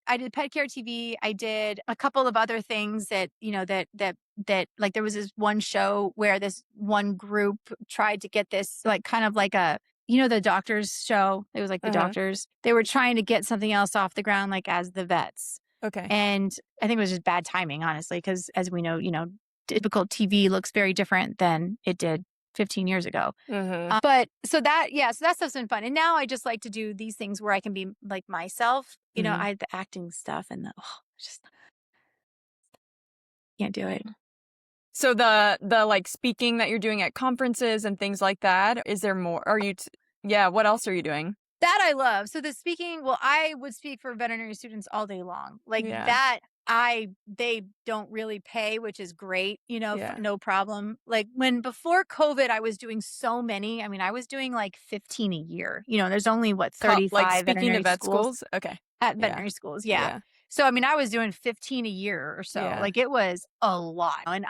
I did Pet Care TV. I did a couple of other things that, that like there was this one show where this one group tried to get this like kind of like the doctors show. It was like the Uh-huh. doctors. They were trying to get something else off the ground, like as the vets. Okay. And I think it was just bad timing, honestly, because as we know, typical TV looks very different than it did 15 years ago. Mhm. But so that stuff's been fun. And now I just like to do these things where I can be like myself. Mhm. I the acting stuff and just can't do it. So the, like, speaking that you're doing at conferences and things like that, is there more? Are you yeah, what else are you doing? That I love. So the speaking, well, I would speak for veterinary students all day long. Like Yeah. that, they don't really pay, which is great, Yeah. no problem. Like before COVID, I was doing so many. I mean, I was doing like 15 a year. There's only what, Like, 35 speaking to veterinary vet schools schools? Okay. at Yeah. veterinary schools. Yeah. Yeah. So, I mean, I was doing 15 a year or so. Yeah. Like it was a lot. And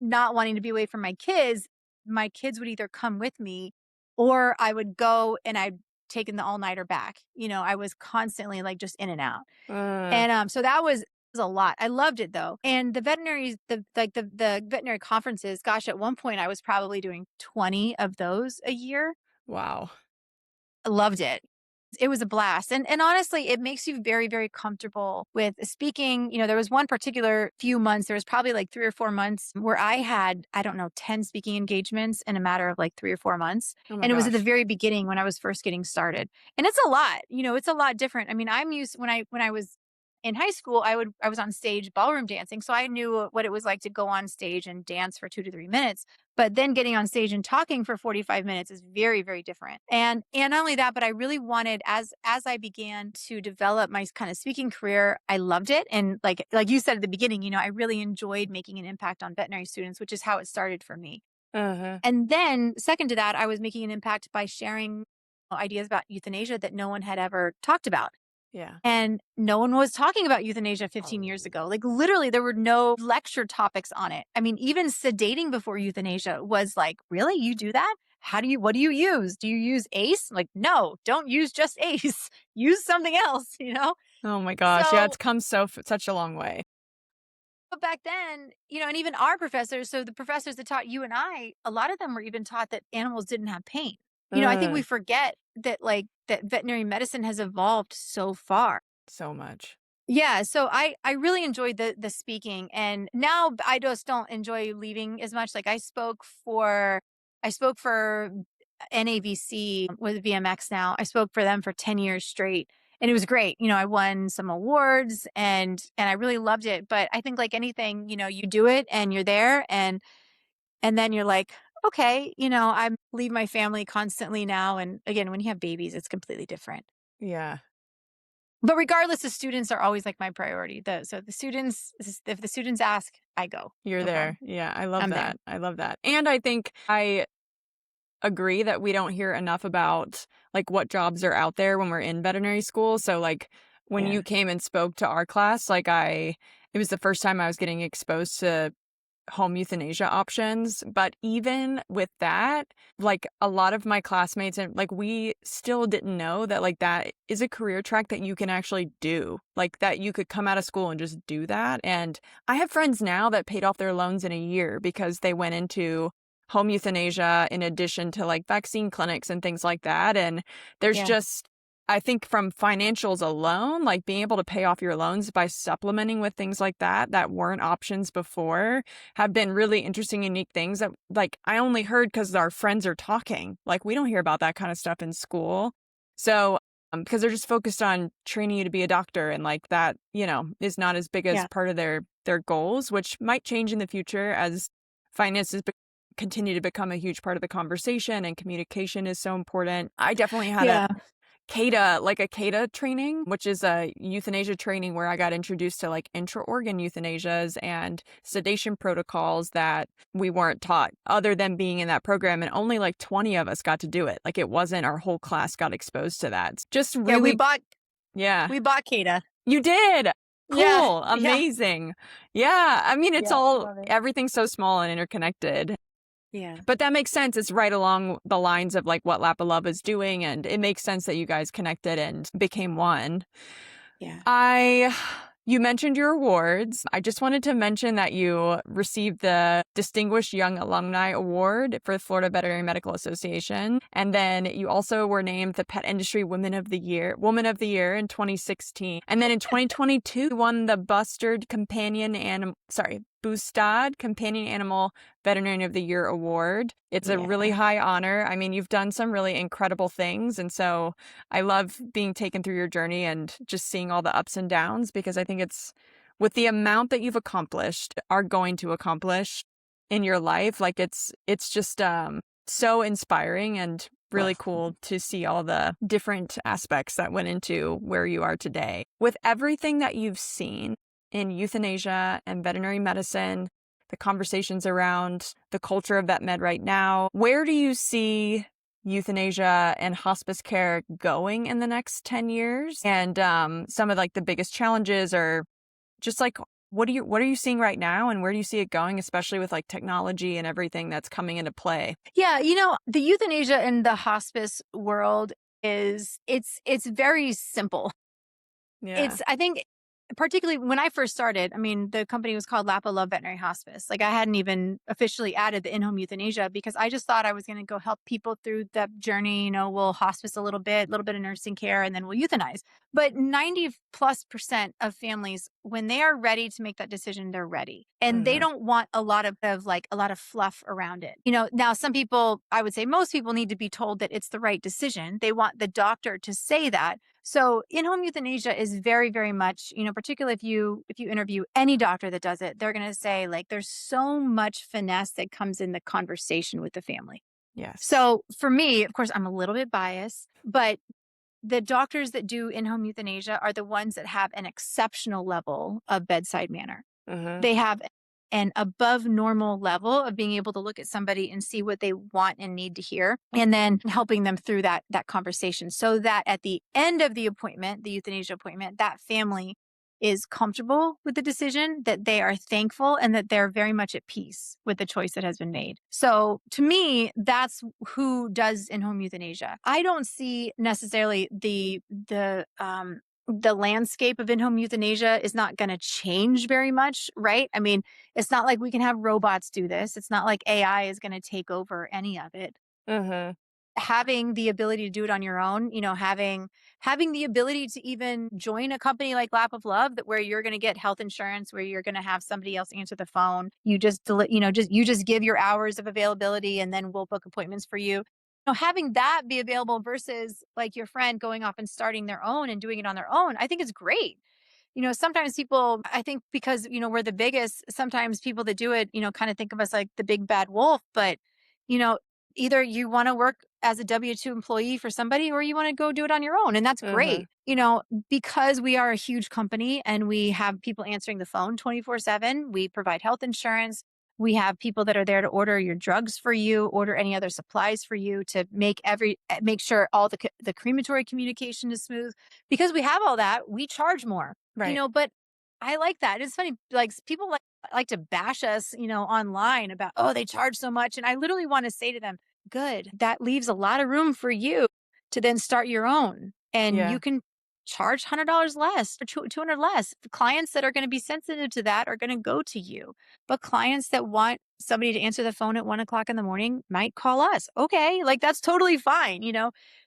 not wanting to be away from my kids would either come with me or I would go and I'd taken the all-nighter back. I was constantly like just in and out. Mm. And so that was a lot. I loved it though. And the veterinaries, the veterinary conferences, gosh, at one point I was probably doing 20 of those a year. Wow. I loved it. It was a blast. And honestly, it makes you very, very comfortable with speaking. There was one particular few months, there was probably like 3 or 4 months where I had, I don't know, 10 speaking engagements in a matter of like 3 or 4 months. Oh my And it was at the gosh. very beginning when I was first getting started. And it's a lot, it's a lot different. I mean, I'm used when I was in high school, I was on stage ballroom dancing. So I knew what it was like to go on stage and dance for 2 to 3 minutes. But then getting on stage and talking for 45 minutes is very, very different. And not only that, but I really wanted as I began to develop my kind of speaking career, I loved it. And like you said at the beginning, I really enjoyed making an impact on veterinary students, which is how it started for me. Uh-huh. And then second to that, I was making an impact by sharing ideas about euthanasia that no one had ever talked about. Yeah. And no one was talking about euthanasia 15 years ago. Like literally, there were no lecture topics on it. I mean, even sedating before euthanasia was like, really? You do that? What do you use? Do you use ACE? Like, no, don't use just ACE. Use something else? Oh my gosh. Yeah, So, it's come such a long way. but back then, and even our professors, so the professors that taught you and I, a lot of them were even taught that animals didn't have pain. I think we Mm. forget that that veterinary medicine has evolved so far. So much. Yeah, so I really enjoyed the speaking, and now I just don't enjoy leaving as much. Like I spoke for NAVC with VMX now. I spoke for them for 10 years straight, and it was great. I won some awards and I really loved it, but I think like anything, you do it and you're there and then you're like, okay, I leave my family constantly now, and again, when you have babies, it's completely different. Yeah. But regardless, the students are always like my priority. So the students, if the students ask, I go. You're No there. problem. Yeah, I love I'm there. that. I love that. And I think I agree that we don't hear enough about like what jobs are out there when we're in veterinary school. So like when Yeah. you came and spoke to our class, it was the first time I was getting exposed to home euthanasia options. But even with that, like a lot of my classmates and like we still didn't know that like that is a career track that you can actually do. Like that you could come out of school and just do that. And I have friends now that paid off their loans in a year because they went into home euthanasia in addition to like vaccine clinics and things like that. And there's Yeah. just I think from financials alone, like being able to pay off your loans by supplementing with things like that weren't options before have been really interesting, unique things that like I only heard because our friends are talking. Like we don't hear about that kind of stuff in school. So, because they're just focused on training you to be a doctor and like that, is not as big as Yeah. part of their goals, which might change in the future as finances continue to become a huge part of the conversation and communication is so important. I definitely had a Yeah. CADA training, which is a euthanasia training where I got introduced to like intra-organ euthanasias and sedation protocols that we weren't taught other than being in that program. And only like 20 of us got to do it. Like it wasn't our whole class got exposed to that. It's just Yeah. We really, bought, yeah. we bought Kada. You did. Yeah. Cool. Yeah. Amazing. Yeah. I mean, Yeah. Love it. everything's so small and interconnected. Yeah. But that makes sense. It's right along the lines of like what Lap of Love is doing. And it makes sense that you guys connected and became one. Yeah. You mentioned your awards. I just wanted to mention that you received the Distinguished Young Alumni Award for the Florida Veterinary Medical Association. And then you also were named the Pet Industry Woman of the Year in 2016. And then in 2022, you won the Bustad Companion Animal Veterinarian of the Year Award. It's a really high honor. I mean, you've done some really incredible things. And so I love being taken through your journey and just seeing all the ups and downs because I think it's with the amount that you've accomplished, are going to accomplish in your life. Like it's just so inspiring and really cool to see all the different aspects that went into where you are today. With everything that you've seen in euthanasia and veterinary medicine, the conversations around the culture of vet med right now, where do you see euthanasia and hospice care going in the next 10 years? And some of like the biggest challenges are just like, what are you seeing right now and where do you see it going, especially with like technology and everything that's coming into play? Yeah. The euthanasia in the hospice world it's very simple. Yeah. I think, particularly when I first started, I mean, the company was called Lap of Love Veterinary Hospice. Like I hadn't even officially added the in-home euthanasia because I just thought I was going to go help people through that journey. We'll hospice a little bit of nursing care, and then we'll euthanize. But 90+% of families, when they are ready to make that decision, they're ready. And they don't want a lot of fluff around it. Now some people, I would say most people, need to be told that it's the right decision. They want the doctor to say that. So in-home euthanasia is very, very much, particularly if you interview any doctor that does it, they're going to say like there's so much finesse that comes in the conversation with the family. Yes. So for me, of course, I'm a little bit biased, but the doctors that do in-home euthanasia are the ones that have an exceptional level of bedside manner. They have an above normal level of being able to look at somebody and see what they want and need to hear, and then helping them through that conversation so that at the end of the appointment, the euthanasia appointment, that family is comfortable with the decision, that they are thankful, and that they're very much at peace with the choice that has been made. So to me, that's who does in-home euthanasia. I don't see necessarily the landscape of in-home euthanasia is not going to change very much, right? I mean, it's not like we can have robots do this. It's not like AI is going to take over any of it. Having the ability to do it on your own, having the ability to even join a company like Lap of Love, where you're going to get health insurance, where you're going to have somebody else answer the phone. You just give your hours of availability, and then we'll book appointments for you. Having that be available versus like your friend going off and starting their own and doing it on their own, I think is great. Sometimes people, I think because, we're the biggest, sometimes people that do it, kind of think of us like the big bad wolf, but, you know, either you want to work as a W-2 employee for somebody or you want to go do it on your own. And that's Mhm. great. Because we are a huge company and we have people answering the phone 24/7, we provide health insurance. We have people that are there to order your drugs for you, order any other supplies for you to make sure all the crematory communication is smooth. Because we have all that, we charge more. Right. But I like that. It's funny, like people like to bash us, online about, oh, they charge so much. And I literally want to say to them, good, that leaves a lot of room for you to then start your own. And you Yeah. can charge $100 less or 200 less. The clients that are going to be sensitive to that are going to go to you. But clients that want somebody to answer the phone at 1 o'clock in the morning might call us. Okay. Like that's totally fine.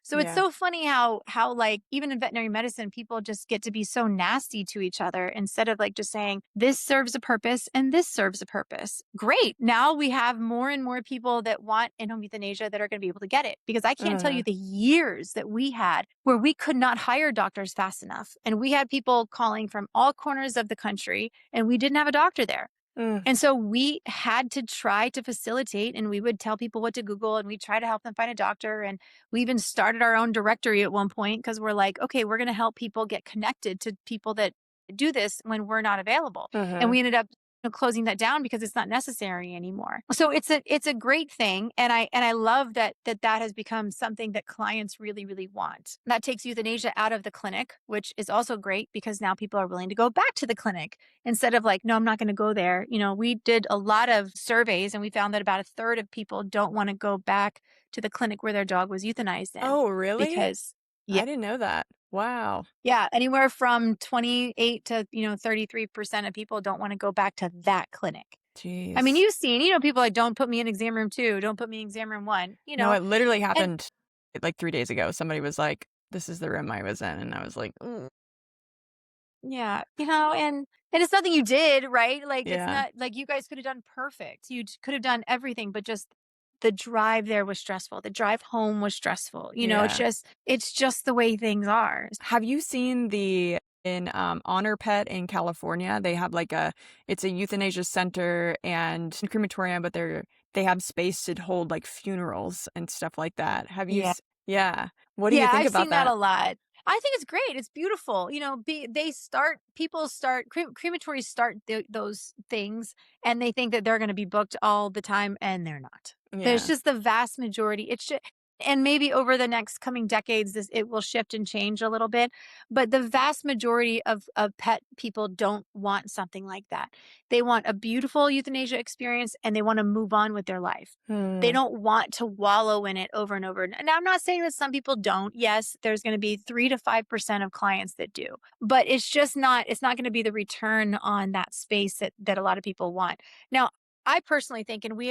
So it's Yeah. so funny how like even in veterinary medicine, people just get to be so nasty to each other instead of like just saying this serves a purpose and this serves a purpose. Great. Now we have more and more people that want in-home euthanasia that are going to be able to get it because I can't tell you Mhm. the years that we had where we could not hire doctors fast enough. And we had people calling from all corners of the country and we didn't have a doctor there. Mm. And so we had to try to facilitate and we would tell people what to Google and we try to help them find a doctor. And we even started our own directory at one point because we're like, okay, we're going to help people get connected to people that do this when we're not available. And Mhm. we ended up closing that down because it's not necessary anymore. So it's a great thing. And I love that has become something that clients really, really want. That takes euthanasia out of the clinic, which is also great because now people are willing to go back to the clinic instead of like, no, I'm not going to go there. We did a lot of surveys and we found that about a third of people don't want to go back to the clinic where their dog was euthanized in Oh, really? because, yeah, I didn't know that. Wow. yeah, anywhere from 28 to, 33% of people don't want to go back to that clinic. I mean, Jeez. you've seen, people like, don't put me in exam room 2, don't put me in exam room 1, No, it literally and happened like 3 days ago. Somebody was like, "This is the room I was in," and I was like, "Mm." yeah, and it's nothing you did, right? Like it's Yeah. not like you guys could have done perfect. You could have done everything, but just the drive there was stressful. The drive home was stressful. Yeah. It's just the way things are. Have you seen the in, Honor Pet in California? They have like it's a euthanasia center and crematorium, but they have space to hold like funerals and stuff like that. Have you Yeah. Yeah. What do you Yeah, think I've about seen that that? a lot. I think it's great. It's beautiful. People start, crematories start those things and they think that they're going to be booked all the time and they're not. There's Yeah. just the vast majority. And maybe over the next coming decades, it will shift and change a little bit. But the vast majority of pet people don't want something like that. They want a beautiful euthanasia experience and they want to move on with their life. They Hmm. don't want to wallow in it over and over. And I'm not saying that some people don't. Yes, there's going to be 3 to 5% of clients that do. But it's not going to be the return on that space that a lot of people want. Now, I personally think, and we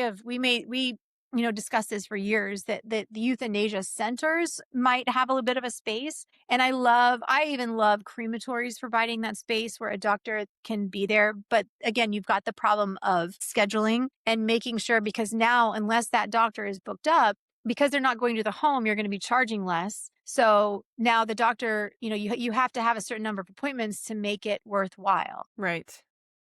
discussed this for years, that the euthanasia centers might have a little bit of a space. And I even love crematories providing that space where a doctor can be there. But again, you've got the problem of scheduling and making sure, because now, unless that doctor is booked up, because they're not going to the home, you're going to be charging less. So now the doctor, you have to have a certain number of appointments to make it worthwhile. Right.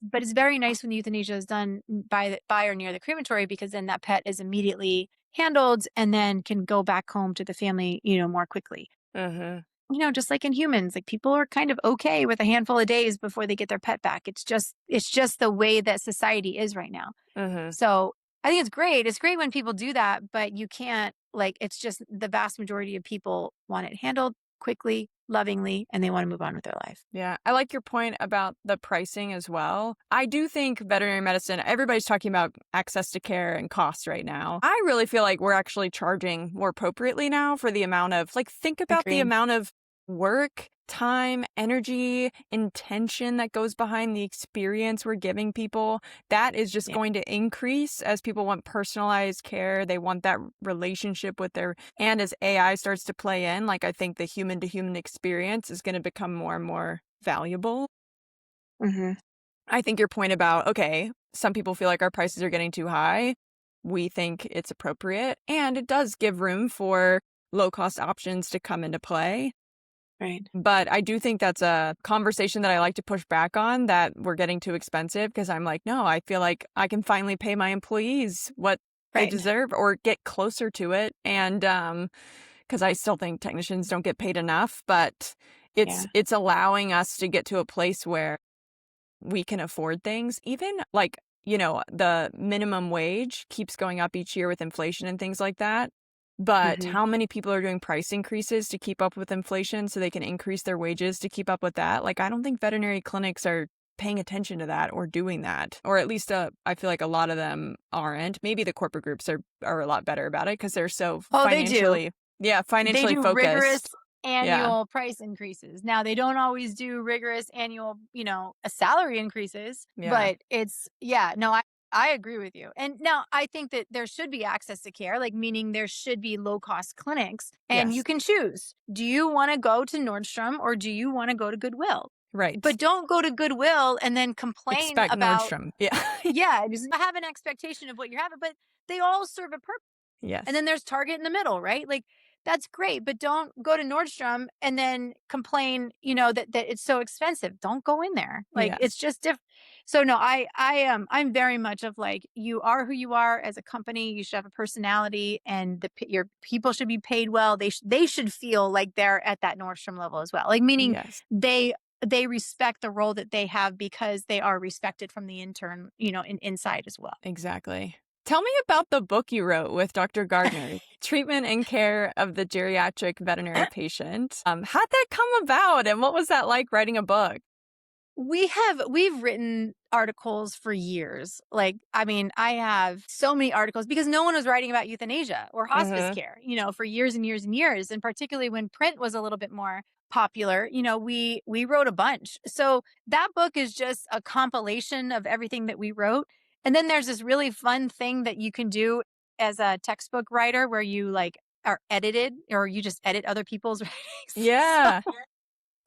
But it's very nice when the euthanasia is done by or near the crematory, because then that pet is immediately handled and then can go back home to the family, more quickly. Mhm. Just like in humans, like people are kind of okay with a handful of days before they get their pet back. It's just the way that society is right now. Mhm. So I think it's great. It's great when people do that, but you can't, like, it's just the vast majority of people want it handled quickly, lovingly, and they want to move on with their life. Yeah, I like your point about the pricing as well. I do think veterinary medicine, everybody's talking about access to care and costs right now. I really feel like we're actually charging more appropriately now for the amount of, like, think about the Agreed. amount of work, time, energy, intention that goes behind the experience we're giving people. That is just Yeah. going to increase as people want personalized care. They want that relationship with and as AI starts to play in, like I think the human to human experience is going to become more and more valuable. Hmm. I think your point about, okay, some people feel like our prices are getting too high. We think it's appropriate, and it does give room for low cost options to come into play. Right. But I do think that's a conversation that I like to push back on, that we're getting too expensive, because I'm like, no, I feel like I can finally pay my employees what they Right. deserve or get closer to it. And because I still think technicians don't get paid enough, but Yeah. it's allowing us to get to a place where we can afford things. Even like, the minimum wage keeps going up each year with inflation and things like that. But Hmm. how many people are doing price increases to keep up with inflation so they can increase their wages to keep up with that? Like, I don't think veterinary clinics are paying attention to that or doing that. Or at least I feel like a lot of them aren't. Maybe the corporate groups are a lot better about it because they're so Oh, they do. They financially do rigorous focused. Yeah. annual price increases. Now, they don't always do rigorous annual, salary increases, Yeah. but yeah, no, I agree with you. And now I think that there should be access to care, like meaning there should be low cost clinics and you Yes. can choose. Do you want to go to Nordstrom or do you want to go to Goodwill? Right. But don't go to Goodwill and then complain Expect about, Nordstrom. Yeah. yeah, just have an expectation of what you're having, but they all serve a purpose. And Yes. then there's Target in the middle, right? Like that's great, but don't go to Nordstrom and then complain, that it's so expensive. Don't go in there. Like Yes. it's just different. So no, I'm very much of like you are who you are as a company. You should have a personality, and your people should be paid well. They should feel like they're at that Nordstrom level as well. Like meaning Yes. they respect the role that they have because they are respected from the intern, inside as well. Exactly. Tell me about the book you wrote with Dr. Gardner, Treatment and Care of the Geriatric Veterinary Patient. How'd that come about and what was that like writing a book? We've written articles for years. Like, I mean, I have so many articles because no one was writing about euthanasia or hospice Mhm. care, for years and years and years. And particularly when print was a little bit more popular, we wrote a bunch. So that book is just a compilation of everything that we wrote. And then there's this really fun thing that you can do as a textbook writer where you like are edited or you just edit other people's writings. Yeah.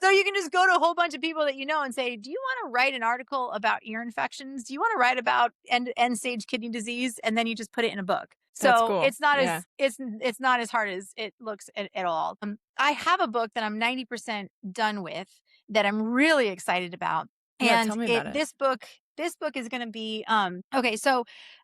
So you can just go to a whole bunch of people that you know and say, "Do you want to write an article about ear infections? Do you want to write about end stage kidney disease?" And then you just put it in a book. That's So cool. it's not Yeah. as it's not as hard as it looks at all. I have a book that I'm 90% done with that I'm really excited about, Yeah, tell and me about it it. this book is going to be okay. So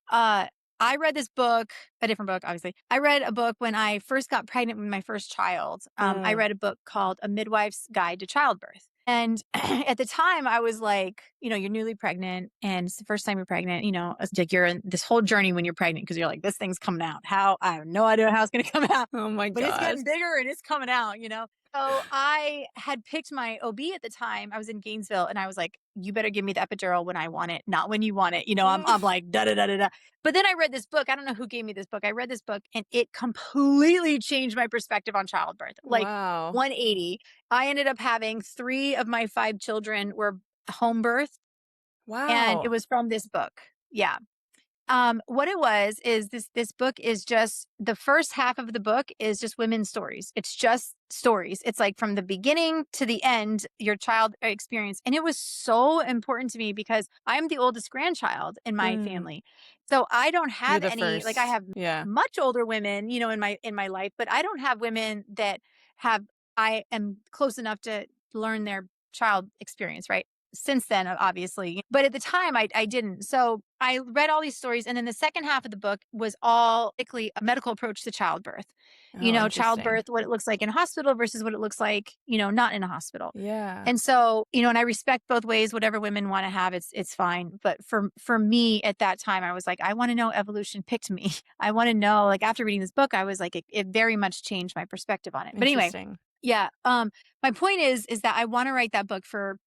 uh, I read this book, a different book, obviously. I read a book when I first got pregnant with my first child. I Mm. read a book called A Midwife's Guide to Childbirth. And at the time, I was like, you're newly pregnant and it's the first time you're pregnant. It's like you're in this whole journey when you're pregnant because you're like, this thing's coming out. How? I have no idea how it's going to come out, Oh my but it's gosh. getting bigger and it's coming out. So I had picked my OB at the time. I was in Gainesville and I was like, you better give me the epidural when I want it, not when you want it. Mm. I'm like, da da da da da. But then I read this book. I don't know who gave me this book. I read this book and it completely changed my perspective on childbirth. Like Wow. 180. I ended up having 3 of my 5 children were home birth and it Wow. was from this book. Yeah. What it was is this book is just the first half of the book is just women's stories. It's just stories. It's like from the beginning to the end, your child experience. And it was so important to me because I'm the oldest grandchild in my Mm. family. So I don't You're have the any, like I first. have Yeah. much older women, in my life, but I don't have women that have I am close enough to learn their child experience, right? Since then, obviously. But at the time, I didn't. So I read all these stories. And then the second half of the book was all basically a medical approach to childbirth. Oh, interesting. Childbirth, what it looks like in a hospital versus what it looks like, not in a hospital. Yeah. And so, and I respect both ways, whatever women want to have, it's fine. But for me at that time, I was like, I want to know evolution picked me. I want to know, like after reading this book, I was like, it very much changed my perspective on it. But anyway, Interesting. yeah. My point is that I want to write that book for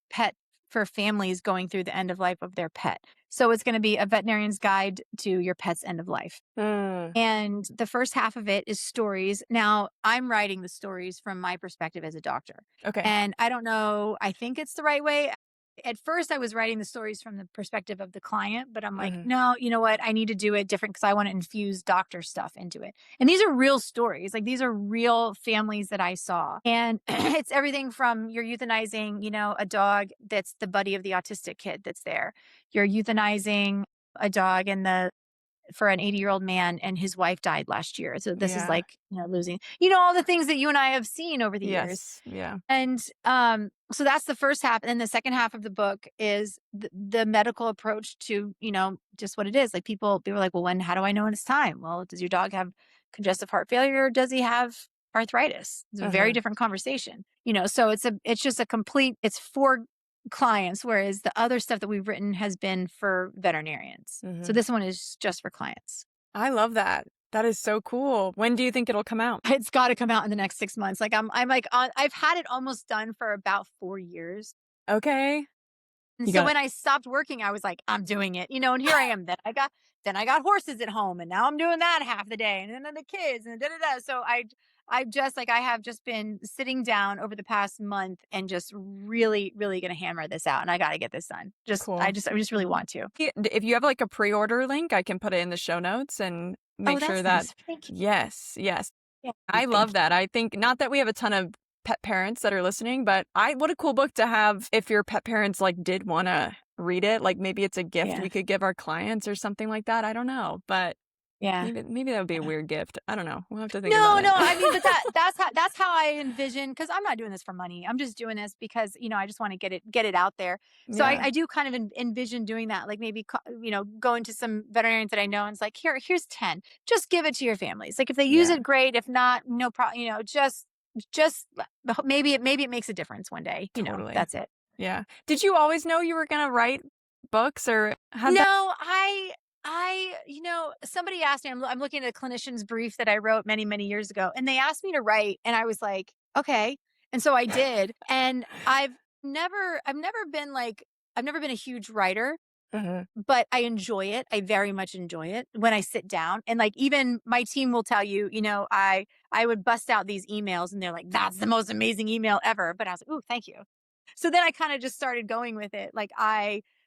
families going through the end of life of their pet. So it's going to be a veterinarian's guide to your pet's end of life. Mm. And the first half of it is stories. Now, I'm writing the stories from my perspective as a doctor. Okay. And I don't know, I think it's the right way. At first, I was writing the stories from the perspective of the client, but I'm like, Mhm. no, you know what? I need to do it different because I want to infuse doctor stuff into it. And these are real stories. Like these are real families that I saw. And it's everything from you're euthanizing, a dog that's the buddy of the autistic kid that's there. You're euthanizing a dog and for an 80-year-old man, and his wife died last year. So this is Yeah. like, losing, all the things that you and I have seen over the years. Yes. Yeah. And so that's the first half. And then the second half of the book is the medical approach to, just what it is. Like people are like, well, how do I know when it's time? Well, does your dog have congestive heart failure? Or does he have arthritis? It's a very Uh-huh. different conversation, so it's just it's for clients, whereas the other stuff that we've written has been for veterinarians. So Mhm. this one is just for clients. I love that. That is so cool. When do you think it'll come out? It's got to come out in the next 6 months. Like I'm like I've had it almost done for about 4 years. Okay. And You so got when I stopped working, I was like, I'm doing it, and here I am. Then I got horses at home, and now I'm doing that half the day, and then the kids, and da da da. So I have just been sitting down over the past month and just really, really going to hammer this out, and I got to get this done. cool. I just really want to. If you have like a pre-order link, I can put it in the show notes and make Oh, sure that's that nice. Thank you. yes, yes. Yeah, I thank love you. that. I think not that we have a ton of pet parents that are listening, but what a cool book to have if your pet parents like did want to read it. Like maybe it's a gift Yeah, we could give our clients or something like that. I don't know, but yeah. maybe that would be a Yeah. weird gift. I don't know. We'll have to think No, about no. it. I mean, but that's how I envision, because I'm not doing this for money. I'm just doing this because I just want to get it out there. So Yeah, I do kind of envision doing that, like maybe going to some veterinarians that I know, and it's like, here's 10. Just give it to your families. Like if they use yeah, it, great. If not, no problem. Just maybe it makes a difference one day. totally. That's it. Yeah. Did you always know you were gonna write books, or had that? No, somebody asked me, I'm looking at a clinician's brief that I wrote many, many years ago, and they asked me to write, and I was like, okay. And so I did. And I've never been a huge writer, Mhm. but I enjoy it. I very much enjoy it when I sit down, and like, even my team will tell you, I would bust out these emails, and they're like, that's the most amazing email ever. But I was like, ooh, thank you. So then I kind of just started going with it.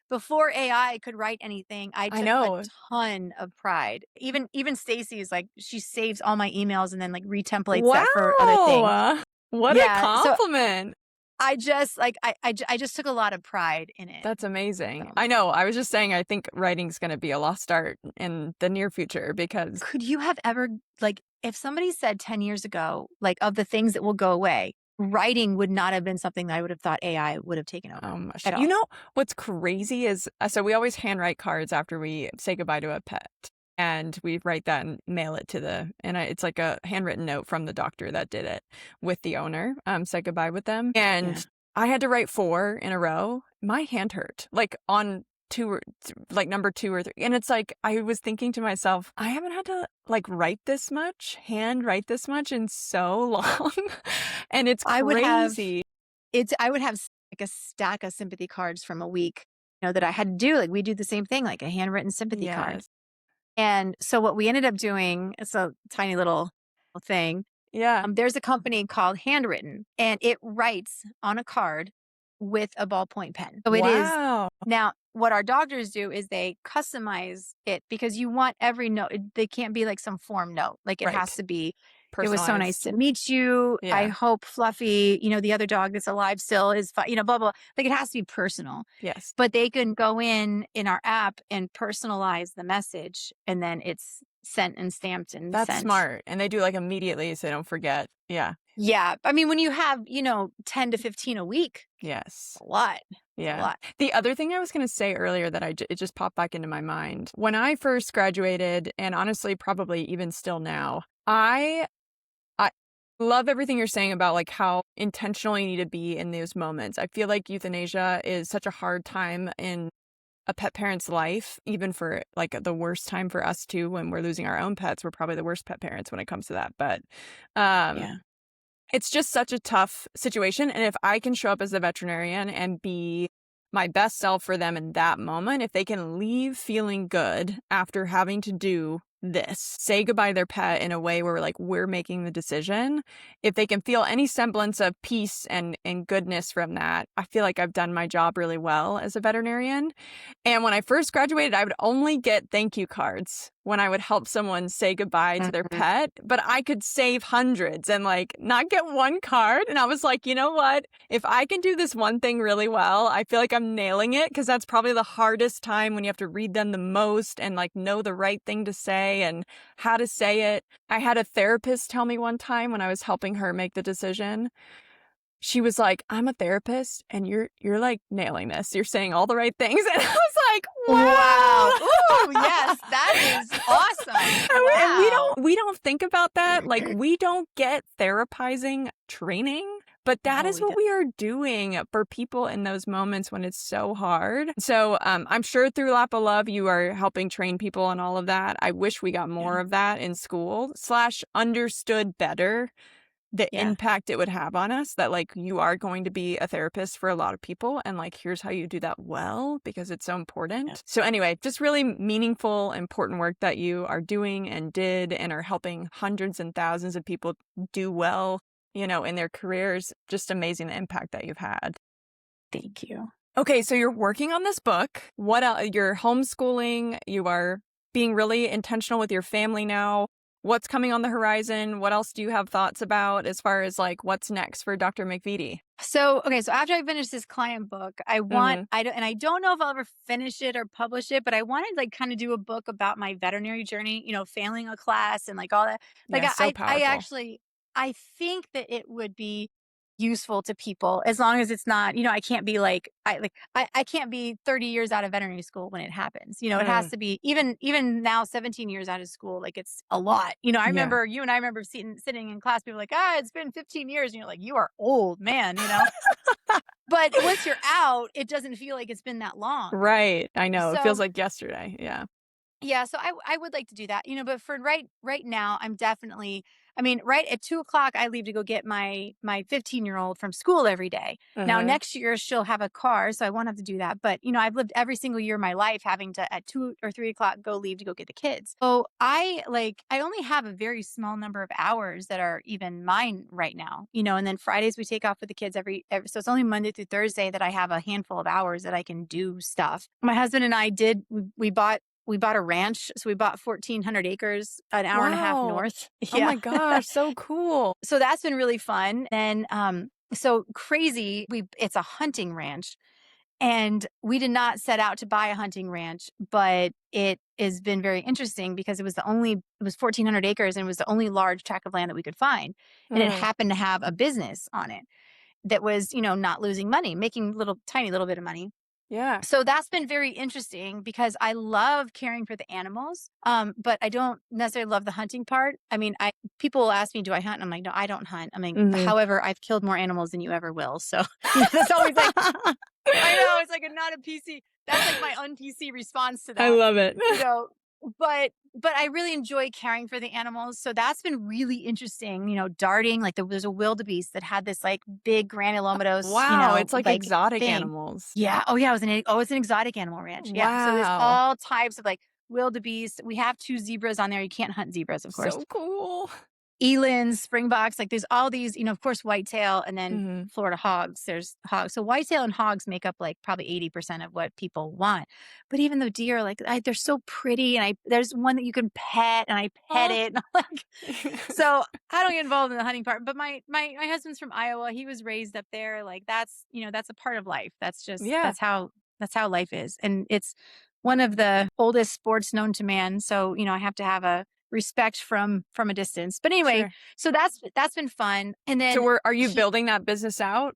Before AI could write anything, I I took a know. ton of pride. Even Stacy is like, she saves all my emails and then like retemplates that for other things. Wow! What a Yeah. So compliment. I just I just took a lot of pride in it. That's amazing. So. I know. I was just saying I think writing's gonna be a lost art in the near future because Could you have ever, like, if somebody said 10 years ago, like, of the things that will go away, writing would not have been something that I would have thought AI would have taken over at you all. know what's crazy is so we always handwrite cards after we say goodbye to a pet. And we write that and mail it to it's like a handwritten note from the doctor that did it with the owner, said goodbye with them. And Yeah. I had to write 4 in a row. My hand hurt, like on number 2 or 3. And it's like, I was thinking to myself, I haven't had to like write this much in so long. And it's I would have crazy. I would have like a stack of sympathy cards from a week, that I had to do. Like we do the same thing, like a handwritten sympathy card. Yes. And so what we ended up doing, it's a tiny little thing. Yeah. There's a company called Handwritten, and it writes on a card with a ballpoint pen. So it is. Wow. Now, what our doctors do is they customize it, because you want every note. They can't be like some form note. Like it Right. has to be, it was so nice Personalized. to meet you. I Yeah. hope Fluffy, the other dog that's alive still is fine, blah, blah. Like it has to be personal. Yes. But they can go in our app and personalize the message, and then it's sent and stamped and That's sent. smart. And they do like immediately so they don't forget. Yeah. Yeah. I mean, when you have, 10 to 15 a week, Yes. a lot. Yeah. A lot. The other thing I was going to say earlier that it just popped back into my mind. When I first graduated, and honestly, probably even still now, I love everything you're saying about like how intentional you need to be in those moments. I feel like euthanasia is such a hard time in a pet parent's life, even for like the worst time for us too, when we're losing our own pets. We're probably the worst pet parents when it comes to that. But Yeah. it's just such a tough situation. And if I can show up as a veterinarian and be my best self for them in that moment, if they can leave feeling good after having to do this, say goodbye to their pet in a way where like we're making the decision, if they can feel any semblance of peace and goodness from that, I feel like I've done my job really well as a veterinarian. And when I first graduated, I would only get thank you cards when I would help someone say goodbye to their pet, but I could save hundreds and like not get one card. And I was like, you know what? If I can do this one thing really well, I feel like I'm nailing it, because that's probably the hardest time when you have to read them the most and like know the right thing to say and how to say it. I had a therapist tell me one time when I was helping her make the decision. She was like, I'm a therapist and you're like nailing this. You're saying all the right things. And I was like, wow. Ooh, yes, that is awesome. And we don't think about that. Like, we don't get therapizing training, but that is what we are doing for people in those moments when it's so hard. So I'm sure through Lap of Love, you are helping train people on all of that. I wish we got more of that in school / understood better the impact it would have on us, that like you are going to be a therapist for a lot of people, and like here's how you do that well, because it's so important. So anyway, just really meaningful, important work that you are doing and did and are helping hundreds and thousands of people do well, in their careers. Just amazing the impact that you've had. Thank you. Okay, so you're working on this book. What else? You're homeschooling. You are being really intentional with your family now. What's coming on the horizon? What else do you have thoughts about as far as like what's next for Dr. McVety? So after I finish this client book, I don't know if I'll ever finish it or publish it, but I wanted like kind of do a book about my veterinary journey, failing a class and like all that. Like so powerful. I think that it would be useful to people, as long as it's not, I can't be like, I can't be 30 years out of veterinary school when it happens. It has to be even now, 17 years out of school. Like, it's a lot. I remember you and I remember sitting in class, people like, it's been 15 years. And you're like, you are old, man, But once you're out, it doesn't feel like it's been that long. Right. I know. It feels like yesterday. Yeah. Yeah, so I would like to do that, but for right now, I'm definitely, right at 2:00, I leave to go get my 15-year-old from school every day. Now, next year she'll have a car, so I won't have to do that. But, I've lived every single year of my life having to at 2 or 3 o'clock leave to go get the kids. So I only have a very small number of hours that are even mine right now, and then Fridays we take off with the kids every so it's only Monday through Thursday that I have a handful of hours that I can do stuff. My husband and I we bought a ranch. So we bought 1,400 acres, an hour and a half north. Oh my gosh, so cool. So that's been really fun. And so crazy, it's a hunting ranch. And we did not set out to buy a hunting ranch, but it has been very interesting because it was 1,400 acres and it was the only large tract of land that we could find. And it happened to have a business on it that was, not losing money, making tiny little bit of money. Yeah. So that's been very interesting because I love caring for the animals, but I don't necessarily love the hunting part. People will ask me, do I hunt? And I'm like, no, I don't hunt. However, I've killed more animals than you ever will. So it's always like, I know, it's like not a PC. That's like my un-PC response to that. I love it. But I really enjoy caring for the animals. So that's been really interesting, darting. Like there's a wildebeest that had this like big granulomatous. Wow, it's like exotic animals. Yeah. Oh yeah. It's an exotic animal ranch. Yeah. Wow. So there's all types of like wildebeest. We have 2 zebras on there. You can't hunt zebras, of course. So cool. Elands, springboks, like there's all these, of course, whitetail, and then Florida hogs. There's hogs. So whitetail and hogs make up like probably 80% of what people want. But even though deer, like they're so pretty, and there's one that you can pet, and I pet it. And I'm like, so I don't get involved in the hunting part. But my husband's from Iowa. He was raised up there. Like that's a part of life. That's just that's how life is, and it's one of the oldest sports known to man. So I have to have a respect from a distance. But anyway, so that's been fun. And then are you building that business out?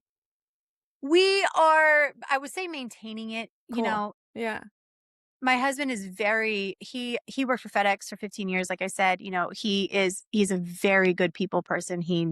We are, I would say, maintaining it. Cool. Yeah. My husband is he worked for FedEx for 15 years. Like I said, he's a very good people person. He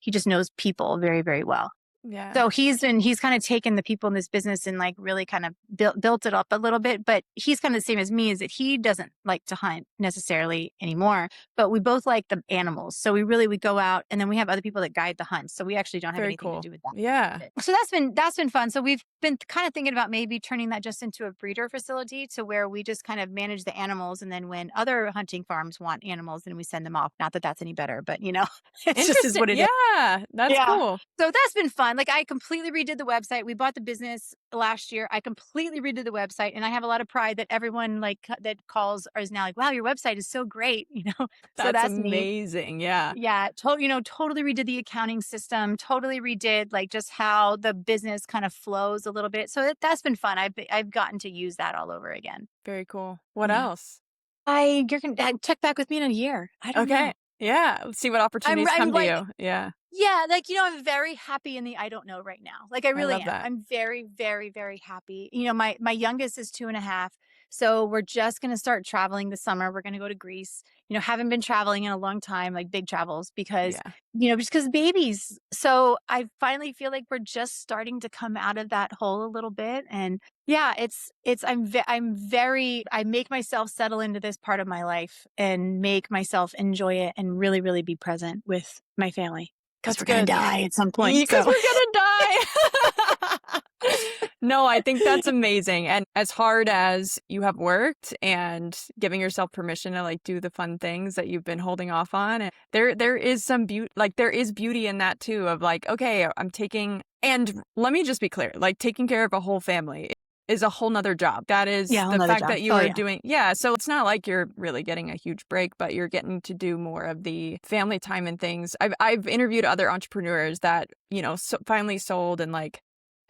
just knows people very, very well. Yeah. So he's kind of taken the people in this business and like really kind of built it up a little bit, but he's kind of the same as me, is that he doesn't like to hunt necessarily anymore, but we both like the animals. So we go out, and then we have other people that guide the hunts. So we actually don't have anything to do with that. Yeah. So that's been fun. So we've been kind of thinking about maybe turning that just into a breeder facility, to where we just kind of manage the animals. And then when other hunting farms want animals, then we send them off. Not that that's any better, but it just is what it is. Yeah. That's cool. So that's been fun. fun. Like I completely redid the website. We bought the business last year. I completely redid the website, and I have a lot of pride that everyone like that calls is now like, wow, your website is so great, So That's that's neat. amazing. Yeah. Yeah, totally redid the accounting system, totally redid like just how the business kind of flows a little bit. So that's been fun. I've gotten to use that all over again. Very cool. What Yeah. else? You're gonna check back with me in a year. I don't know. Okay. Yeah. Let's see what opportunities I'm come to like, you. Yeah. yeah, like, I'm very happy in the I don't know right now. Like I I really love am. that. I'm very, very, very happy. My youngest is 2.5. So we're just gonna start traveling this summer. We're gonna go to Greece. Haven't been traveling in a long time, like big travels because, Yeah. just because babies. So I finally feel like we're just starting to come out of that hole a little bit. And yeah, I make myself settle into this part of my life and make myself enjoy it and really, really be present with my family. Because That's we're going to good. die at some point. Because So. we're gonna die. No, I think that's amazing. And as hard as you have worked and giving yourself permission to like do the fun things that you've been holding off on, and there is some beauty, like there is beauty in that too, of like, okay, and let me just be clear, like taking care of a whole family is a whole nother job. That is Yeah, the another fact job. that you Oh, are yeah. doing. Yeah. So it's not like you're really getting a huge break, but you're getting to do more of the family time and things. I've interviewed other entrepreneurs that, finally sold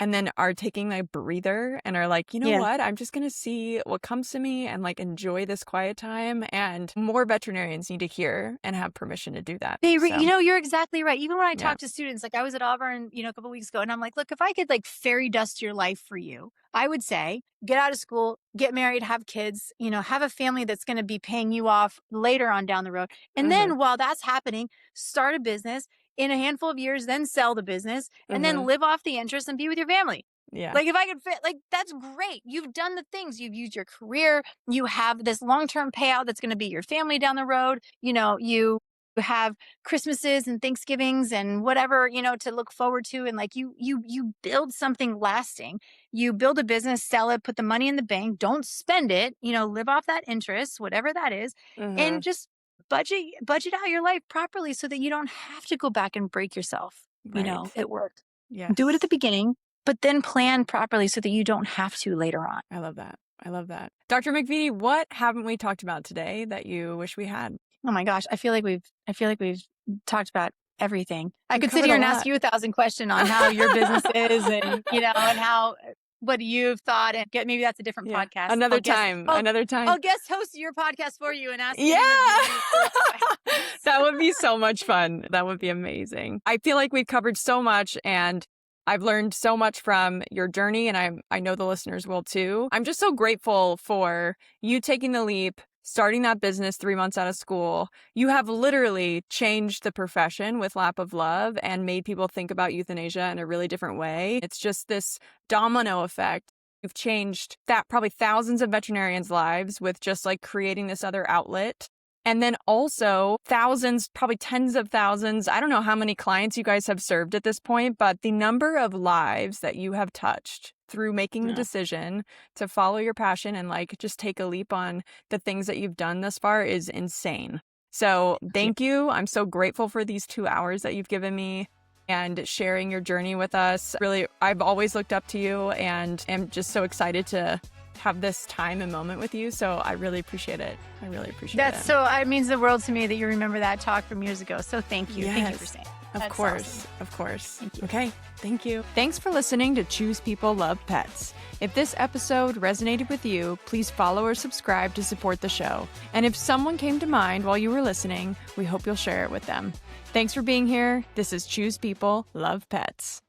and then are taking a breather and are like, you know Yeah. what? I'm just going to see what comes to me and like enjoy this quiet time. And more veterinarians need to hear and have permission to do that. So, You're exactly right. Even when I yeah. talk to students, like I was at Auburn, a couple weeks ago, and I'm like, look, if I could like fairy dust your life for you, I would say get out of school, get married, have kids, have a family that's going to be paying you off later on down the road. And Mm-hmm. then while that's happening, start a business in a handful of years, then sell the business and then Mm-hmm. live off the interest and be with your family. Yeah. Like if I could fit, like that's great. You've done the things. You've used your career. You have this long-term payout that's going to be your family down the road. You have Christmases and Thanksgivings and whatever, to look forward to. And like you build something lasting. You build a business, sell it, put the money in the bank, don't spend it, live off that interest, whatever that is, Mm-hmm. and just budget out your life properly so that you don't have to go back and break yourself, Right. at work. Yes. Do it at the beginning, but then plan properly so that you don't have to later on. I love that. I love that. Dr. McVety, what haven't we talked about today that you wish we had? Oh my gosh, I feel like we've talked about everything. I could sit covered here a and lot. ask you 1,000 questions on how your business is and, and how what you've thought, and maybe that's a different Yeah. podcast. Another time. I'll guest host your podcast for you and ask. Yeah. You That would be so much fun. That would be amazing. I feel like we've covered so much and I've learned so much from your journey, and I know the listeners will too. I'm just so grateful for you taking the leap, starting that business 3 months out of school. You have literally changed the profession with Lap of Love and made people think about euthanasia in a really different way. It's just this domino effect. You've changed probably thousands of veterinarians' lives with just like creating this other outlet. And then also thousands, probably tens of thousands. I don't know how many clients you guys have served at this point, but the number of lives that you have touched through making the decision to follow your passion and like just take a leap on the things that you've done thus far is insane. So thank you. I'm so grateful for these 2 hours that you've given me and sharing your journey with us. Really, I've always looked up to you and am just so excited to have this time and moment with you. So I really appreciate it. I really appreciate it. It means the world to me that you remember that talk from years ago. So thank you. Yes. Thank you for saying that. Of course. Of course. Okay. Thank you. Thanks for listening to Choose People Love Pets. If this episode resonated with you, please follow or subscribe to support the show. And if someone came to mind while you were listening, we hope you'll share it with them. Thanks for being here. This is Choose People Love Pets.